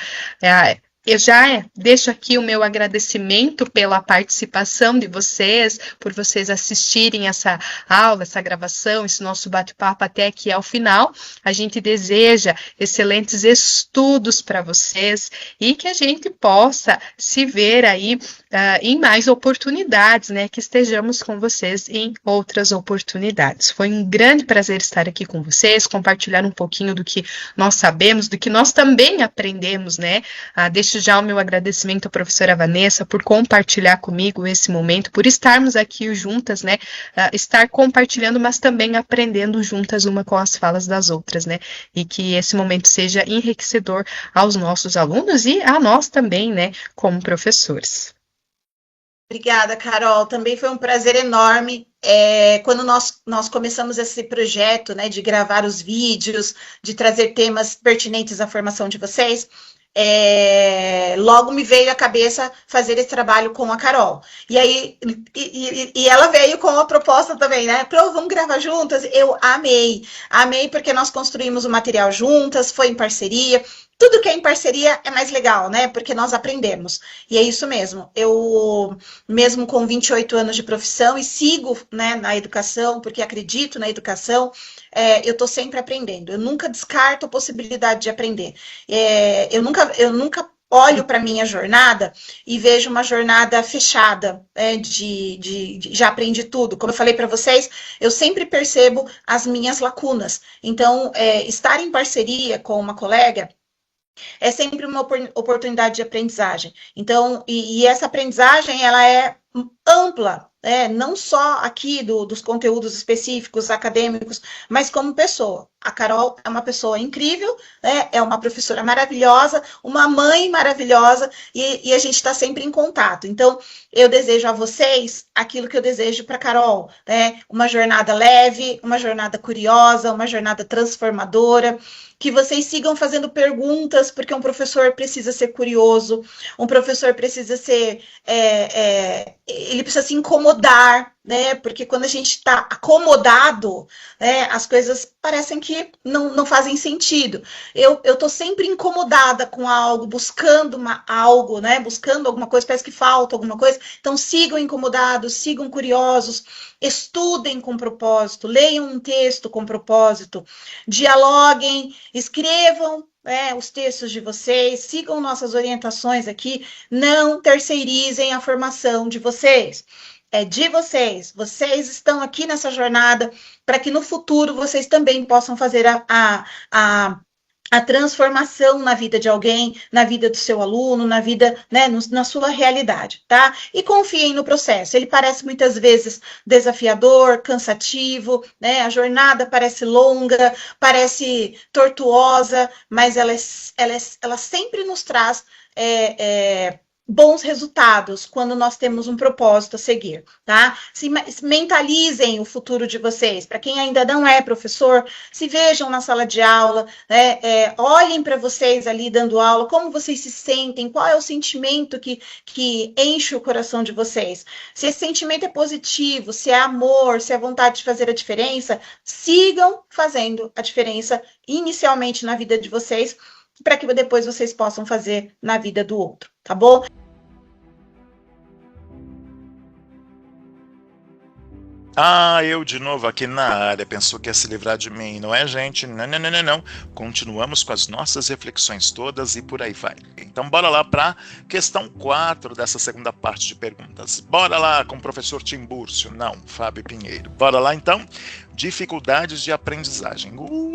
Eu já deixo aqui o meu agradecimento pela participação de vocês, por vocês assistirem essa aula, essa gravação, esse nosso bate-papo até aqui ao final. A gente deseja excelentes estudos para vocês e que a gente possa se ver aí em mais oportunidades, né? Que estejamos com vocês em outras oportunidades. Foi um grande prazer estar aqui com vocês, compartilhar um pouquinho do que nós sabemos, do que nós também aprendemos, né? Deixo já o meu agradecimento à professora Vanessa por compartilhar comigo esse momento, por estarmos aqui juntas, né? Estar compartilhando, mas também aprendendo juntas uma com as falas das outras, né? E que esse momento seja enriquecedor aos nossos alunos e a nós também, né? Como professores. Obrigada, Carol. Também foi um prazer enorme. Quando nós começamos esse projeto, né, de gravar os vídeos, de trazer temas pertinentes à formação de vocês, logo me veio à cabeça fazer esse trabalho com a Carol. E aí, e ela veio com a proposta também, né? Vamos gravar juntas? Eu amei porque nós construímos o material juntas, foi em parceria. Tudo que é em parceria é mais legal, né? Porque nós aprendemos. E é isso mesmo. Eu, mesmo com 28 anos de profissão, e sigo, né, na educação, porque acredito na educação, eu estou sempre aprendendo. Eu nunca descarto a possibilidade de aprender. Eu nunca olho para a minha jornada e vejo uma jornada fechada, já aprendi tudo. Como eu falei para vocês, eu sempre percebo as minhas lacunas. Então, estar em parceria com uma colega é sempre uma oportunidade de aprendizagem. Então, e essa aprendizagem, ela é ampla, não só aqui dos conteúdos específicos, acadêmicos, mas como pessoa. A Carol é uma pessoa incrível, né? É uma professora maravilhosa, uma mãe maravilhosa, e a gente está sempre em contato. Então, eu desejo a vocês aquilo que eu desejo para a Carol, né? Uma jornada leve, uma jornada curiosa, uma jornada transformadora, que vocês sigam fazendo perguntas, porque um professor precisa ser curioso, um professor precisa ser... ele precisa se incomodar, né? Porque quando a gente está acomodado, né, as coisas parecem que não fazem sentido. Eu estou sempre incomodada com algo, buscando algo, né? Buscando alguma coisa, parece que falta alguma coisa. Então, sigam incomodados, sigam curiosos, estudem com propósito, leiam um texto com propósito, dialoguem, escrevam os textos de vocês, sigam nossas orientações aqui, não terceirizem a formação de vocês. É de vocês. Vocês estão aqui nessa jornada para que no futuro vocês também possam fazer a transformação na vida de alguém, na vida do seu aluno, na vida, né, na sua realidade, tá? E confiem no processo. Ele parece muitas vezes desafiador, cansativo, né? A jornada parece longa, parece tortuosa, mas ela sempre nos traz bons resultados quando nós temos um propósito a seguir, tá? Se mentalizem o futuro de vocês. Para quem ainda não é professor, se vejam na sala de aula, né? Olhem para vocês ali dando aula, como vocês se sentem, qual é o sentimento que enche o coração de vocês. Se esse sentimento é positivo, se é amor, se é vontade de fazer a diferença, sigam fazendo a diferença inicialmente na vida de vocês, para que depois vocês possam fazer na vida do outro, tá bom? Eu de novo aqui na área, pensou que ia se livrar de mim, não é, gente? Não. Continuamos com as nossas reflexões todas e por aí vai. Então, bora lá para questão 4 dessa segunda parte de perguntas. Bora lá com o professor Timbúrcio, não, Fábio Pinheiro. Bora lá, então. Dificuldades de aprendizagem.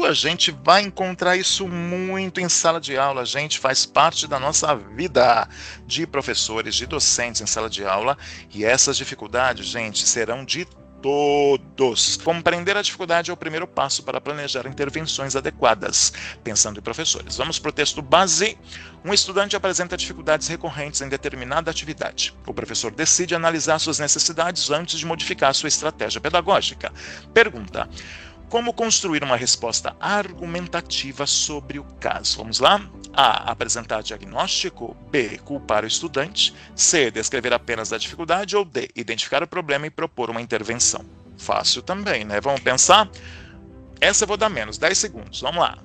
A gente vai encontrar isso muito em sala de aula, gente, faz parte da nossa vida de professores, de docentes em sala de aula, e essas dificuldades, gente, serão de todos. Compreender a dificuldade é o primeiro passo para planejar intervenções adequadas, pensando em professores. Vamos para o texto base. Um estudante apresenta dificuldades recorrentes em determinada atividade. O professor decide analisar suas necessidades antes de modificar sua estratégia pedagógica. Pergunta: como construir uma resposta argumentativa sobre o caso? Vamos lá? A. Apresentar diagnóstico. B. Culpar o estudante. C. Descrever apenas a dificuldade. Ou D. Identificar o problema e propor uma intervenção. Fácil também, né? Vamos pensar? Essa eu vou dar menos, 10 segundos. Vamos lá.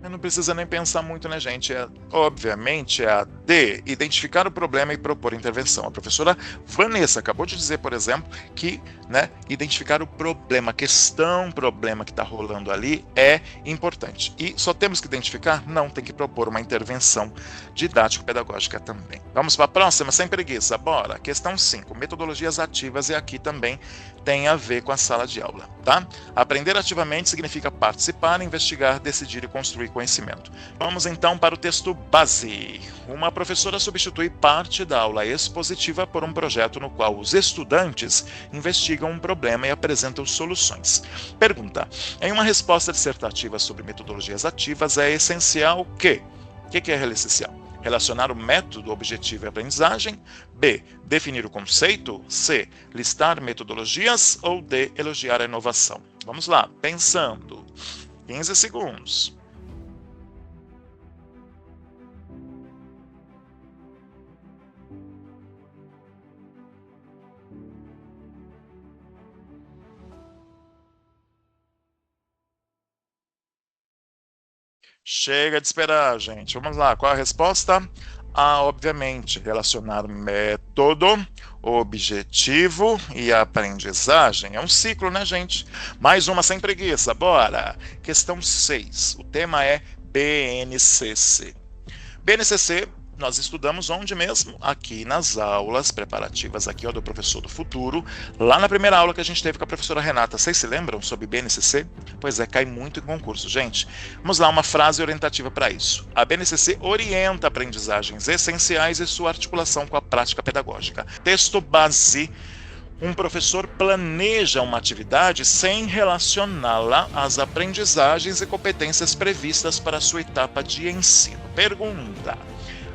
Não precisa nem pensar muito, né, gente? Obviamente, é a D, identificar o problema e propor intervenção. A professora Vanessa acabou de dizer, por exemplo, que identificar o problema, a questão, problema que está rolando ali é importante. E só temos que identificar? Não, tem que propor uma intervenção didático-pedagógica também. Vamos para a próxima, sem preguiça, bora. Questão 5, metodologias ativas, e aqui também tem a ver com a sala de aula, tá? Aprender ativamente significa participar, investigar, decidir e construir conhecimento. Vamos então para o texto base. Uma professora substitui parte da aula expositiva por um projeto no qual os estudantes investigam um problema e apresentam soluções. Pergunta: em uma resposta dissertativa sobre metodologias ativas, é essencial o quê? O que é essencial? Relacionar o método, objetivo e aprendizagem. B. Definir o conceito. C. Listar metodologias. Ou D. Elogiar a inovação. Vamos lá, pensando. 15 segundos. Chega de esperar, gente. Vamos lá, qual a resposta? A, obviamente, relacionar método, objetivo e aprendizagem. É um ciclo, né, gente? Mais uma sem preguiça, bora! Questão 6. O tema é BNCC. BNCC, nós estudamos onde mesmo? Aqui nas aulas preparativas aqui, ó, do Professor do Futuro, lá na primeira aula que a gente teve com a professora Renata. Vocês se lembram sobre BNCC? Pois é, cai muito em concurso, gente. Vamos lá, uma frase orientativa para isso. A BNCC orienta aprendizagens essenciais e sua articulação com a prática pedagógica. Texto base. Um professor planeja uma atividade sem relacioná-la às aprendizagens e competências previstas para a sua etapa de ensino. Pergunta: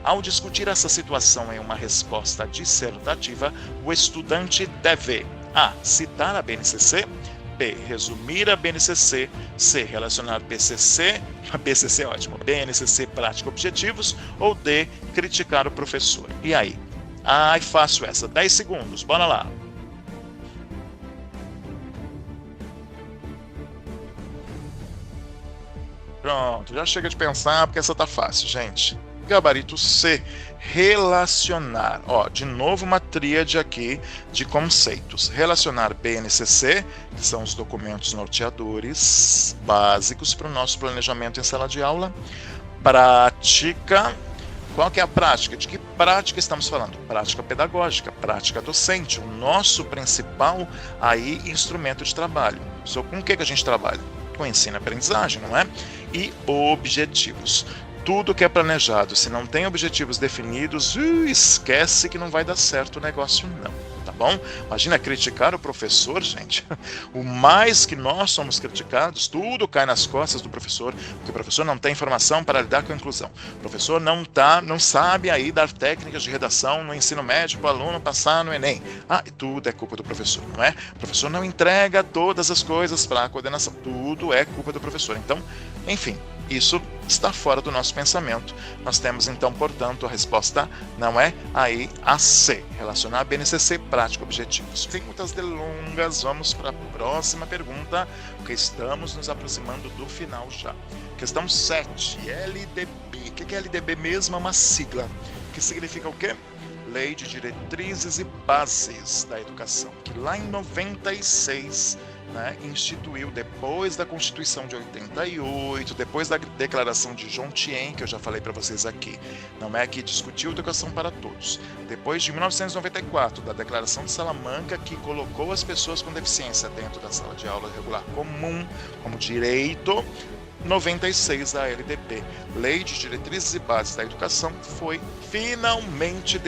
ao discutir essa situação em uma resposta dissertativa, o estudante deve A. Citar a BNCC, B. Resumir a BNCC, C. Relacionar BNCC ótimo, BNCC prática objetivos, ou D. Criticar o professor. E aí? Ai, fácil essa. 10 segundos, bora lá. Pronto, já chega de pensar, porque essa tá fácil, gente. Gabarito C, relacionar. Ó, de novo uma tríade aqui de conceitos. Relacionar BNCC, que são os documentos norteadores básicos para o nosso planejamento em sala de aula. Prática. Qual que é a prática? De que prática estamos falando? Prática pedagógica, prática docente, o nosso principal aí instrumento de trabalho. Com o que a gente trabalha? Com ensino e aprendizagem, não é? E objetivos. Tudo que é planejado, se não tem objetivos definidos, esquece que não vai dar certo o negócio não, tá bom? Imagina criticar o professor, gente. O mais que nós somos criticados, tudo cai nas costas do professor, porque o professor não tem informação para lidar com a inclusão. O professor não sabe aí dar técnicas de redação no ensino médio para o aluno passar no Enem. E tudo é culpa do professor, não é? O professor não entrega todas as coisas para a coordenação, tudo é culpa do professor. Então, enfim, isso está fora do nosso pensamento. Nós temos então, portanto, a resposta não é aí a C, relacionar BNCC prática objetivos. Sem muitas delongas, vamos para a próxima pergunta, porque estamos nos aproximando do final já. Questão 7, LDB. O que é LDB mesmo? É uma sigla, que significa o quê? Lei de Diretrizes e Bases da Educação, que lá em 96 instituiu, depois da Constituição de 88, depois da Declaração de Jontien, que eu já falei para vocês aqui, não é, que discutiu educação para todos. Depois de 1994, da Declaração de Salamanca, que colocou as pessoas com deficiência dentro da sala de aula regular comum como direito. 96 da LDB, Lei de Diretrizes e Bases da Educação, foi finalmente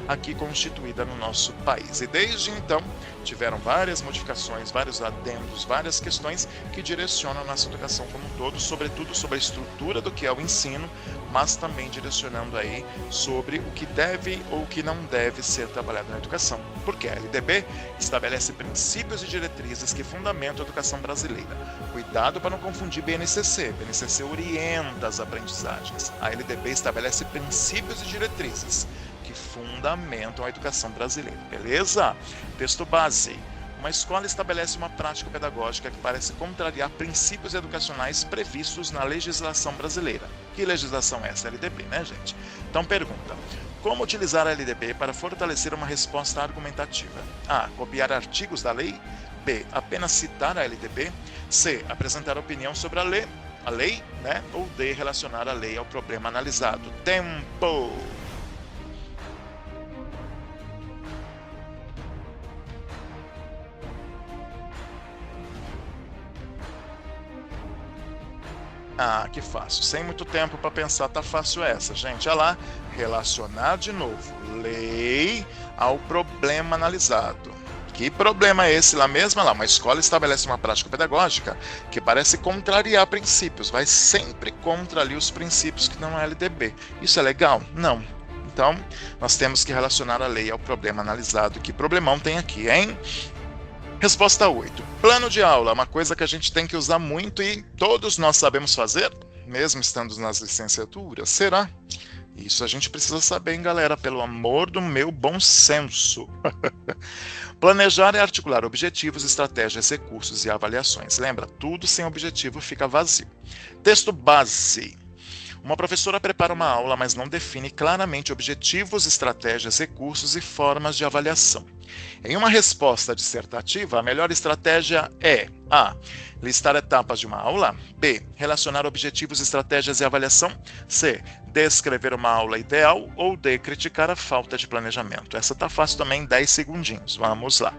aqui constituída no nosso país. E desde então tiveram várias modificações, vários adendos, várias questões que direcionam a nossa educação como um todo, sobretudo sobre a estrutura do que é o ensino, mas também direcionando aí sobre o que deve ou o que não deve ser trabalhado na educação. Porque a LDB estabelece princípios e diretrizes que fundamentam a educação brasileira. Cuidado para não confundir BNCC. BNCC orienta as aprendizagens. A LDB estabelece princípios e diretrizes que fundamentam a educação brasileira. Beleza? Texto base. uma escola estabelece uma prática pedagógica que parece contrariar princípios educacionais previstos na legislação brasileira. Que legislação é essa? LDB, né, gente? Então pergunta: como utilizar a LDB para fortalecer uma resposta argumentativa? A. Copiar artigos da lei. B. Apenas citar a LDB. C. Apresentar opinião sobre a lei, né? Ou D. Relacionar a lei ao problema analisado. Tempo! Ah, que fácil. Sem muito tempo para pensar, tá fácil essa, gente. Olha lá. Relacionar de novo lei ao problema analisado. Que problema é esse lá mesmo? Lá, uma escola estabelece uma prática pedagógica que parece contrariar princípios, vai sempre contra ali os princípios que não é LDB. Isso é legal? Não. Então, nós temos que relacionar a lei ao problema analisado. Que problemão tem aqui, hein? Resposta 8. Plano de aula, uma coisa que a gente tem que usar muito e todos nós sabemos fazer, mesmo estando nas licenciaturas. Será? Isso a gente precisa saber, hein, galera? Pelo amor do meu bom senso. Planejar é articular objetivos, estratégias, recursos e avaliações. Lembra? Tudo sem objetivo fica vazio. Texto base. Uma professora prepara uma aula, mas não define claramente objetivos, estratégias, recursos e formas de avaliação. Em uma resposta dissertativa, a melhor estratégia é: A. Listar etapas de uma aula. B. Relacionar objetivos, estratégias e avaliação. C. Descrever uma aula ideal. Ou D. Criticar a falta de planejamento. Essa tá fácil também, 10 segundinhos. Vamos lá.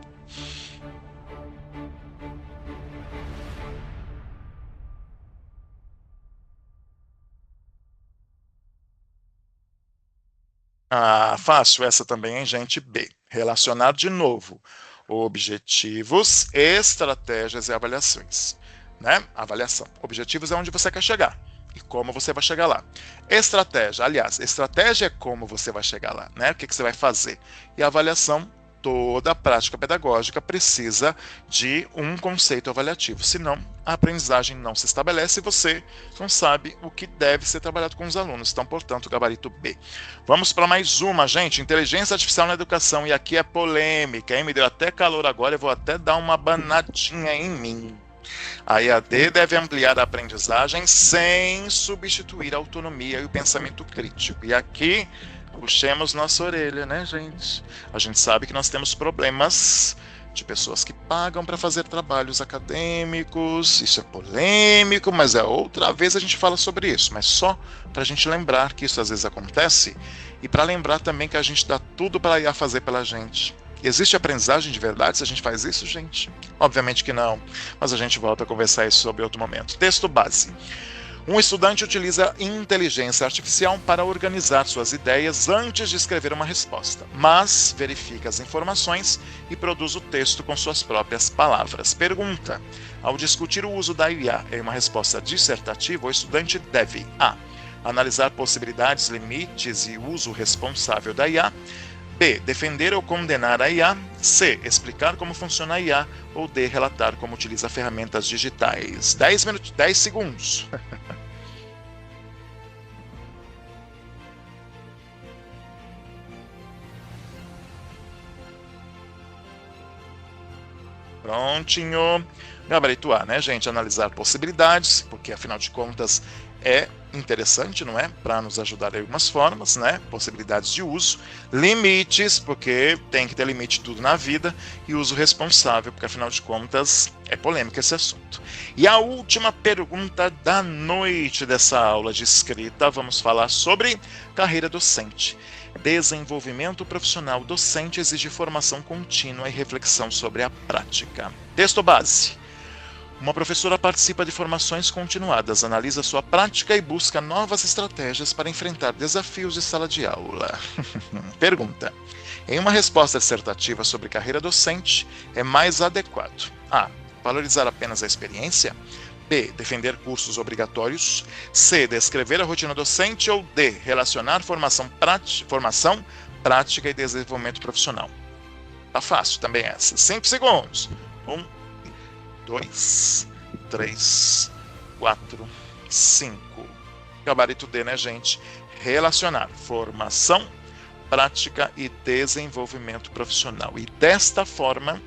Ah, fácil essa também, hein, gente? B. Relacionar de novo objetivos, estratégias e avaliações. Né? Avaliação. Objetivos é onde você quer chegar e como você vai chegar lá. Estratégia, aliás, estratégia é como você vai chegar lá, né? O que você vai fazer. E avaliação, toda prática pedagógica precisa de um conceito avaliativo, senão a aprendizagem não se estabelece e você não sabe o que deve ser trabalhado com os alunos. Então, portanto, gabarito B. Vamos para mais uma, gente. Inteligência artificial na educação. E aqui é polêmica, hein? Me deu até calor agora, eu vou até dar uma banadinha em mim. A EAD deve ampliar a aprendizagem sem substituir a autonomia e o pensamento crítico. E aqui, puxemos nossa orelha, né, gente? A gente sabe que nós temos problemas de pessoas que pagam para fazer trabalhos acadêmicos. Isso é polêmico, mas outra vez a gente fala sobre isso. Mas só para a gente lembrar que isso às vezes acontece e para lembrar também que a gente dá tudo para a IA fazer pela gente. Existe aprendizagem de verdade se a gente faz isso, gente? Obviamente que não, mas a gente volta a conversar isso sobre outro momento. Texto base. Um estudante utiliza inteligência artificial para organizar suas ideias antes de escrever uma resposta, mas verifica as informações e produz o texto com suas próprias palavras. Pergunta: ao discutir o uso da IA em uma resposta dissertativa, o estudante deve: A. Analisar possibilidades, limites e uso responsável da IA. B. Defender ou condenar a IA. C. Explicar como funciona a IA. Ou D. Relatar como utiliza ferramentas digitais. 10 segundos. Prontinho. Gabarito A, né, gente? Analisar possibilidades, porque afinal de contas é interessante, não é? Para nos ajudar em algumas formas, né? Possibilidades de uso. Limites, porque tem que ter limite tudo na vida. E uso responsável, porque afinal de contas é polêmico esse assunto. E a última pergunta da noite dessa aula de escrita, vamos falar sobre carreira docente. Desenvolvimento profissional docente exige formação contínua e reflexão sobre a prática. Texto base. Uma professora participa de formações continuadas, analisa sua prática e busca novas estratégias para enfrentar desafios de sala de aula. Pergunta: em uma resposta dissertativa sobre carreira docente, é mais adequado: A. Valorizar apenas a experiência. B. Defender cursos obrigatórios. C. Descrever a rotina docente. Ou D. Relacionar formação prática e desenvolvimento profissional. Tá fácil também essa. 5 segundos. 1, 2, 3, 4, 5. Gabarito D, né, gente? Relacionar formação prática e desenvolvimento profissional. E desta forma,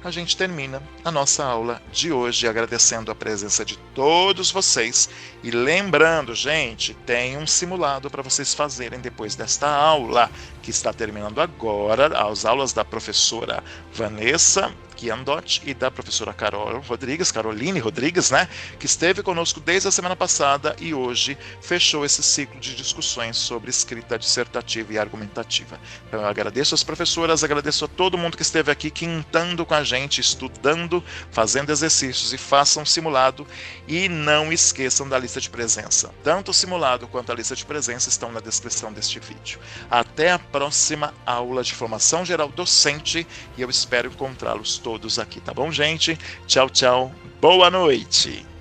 a gente termina a nossa aula de hoje, agradecendo a presença de todos vocês. E lembrando, gente, tem um simulado para vocês fazerem depois desta aula, que está terminando agora, as aulas da professora Vanessa Kiandot e da professora Caroline Rodrigues, né, que esteve conosco desde a semana passada e hoje fechou esse ciclo de discussões sobre escrita dissertativa e argumentativa. Então eu agradeço às professoras, agradeço a todo mundo que esteve aqui quintando com a gente, estudando, fazendo exercícios, e façam simulado e não esqueçam da lista de presença. Tanto o simulado quanto a lista de presença estão na descrição deste vídeo. Até a próxima aula de formação geral docente e eu espero encontrá-los todos aqui, tá bom, gente? Tchau, tchau. Boa noite.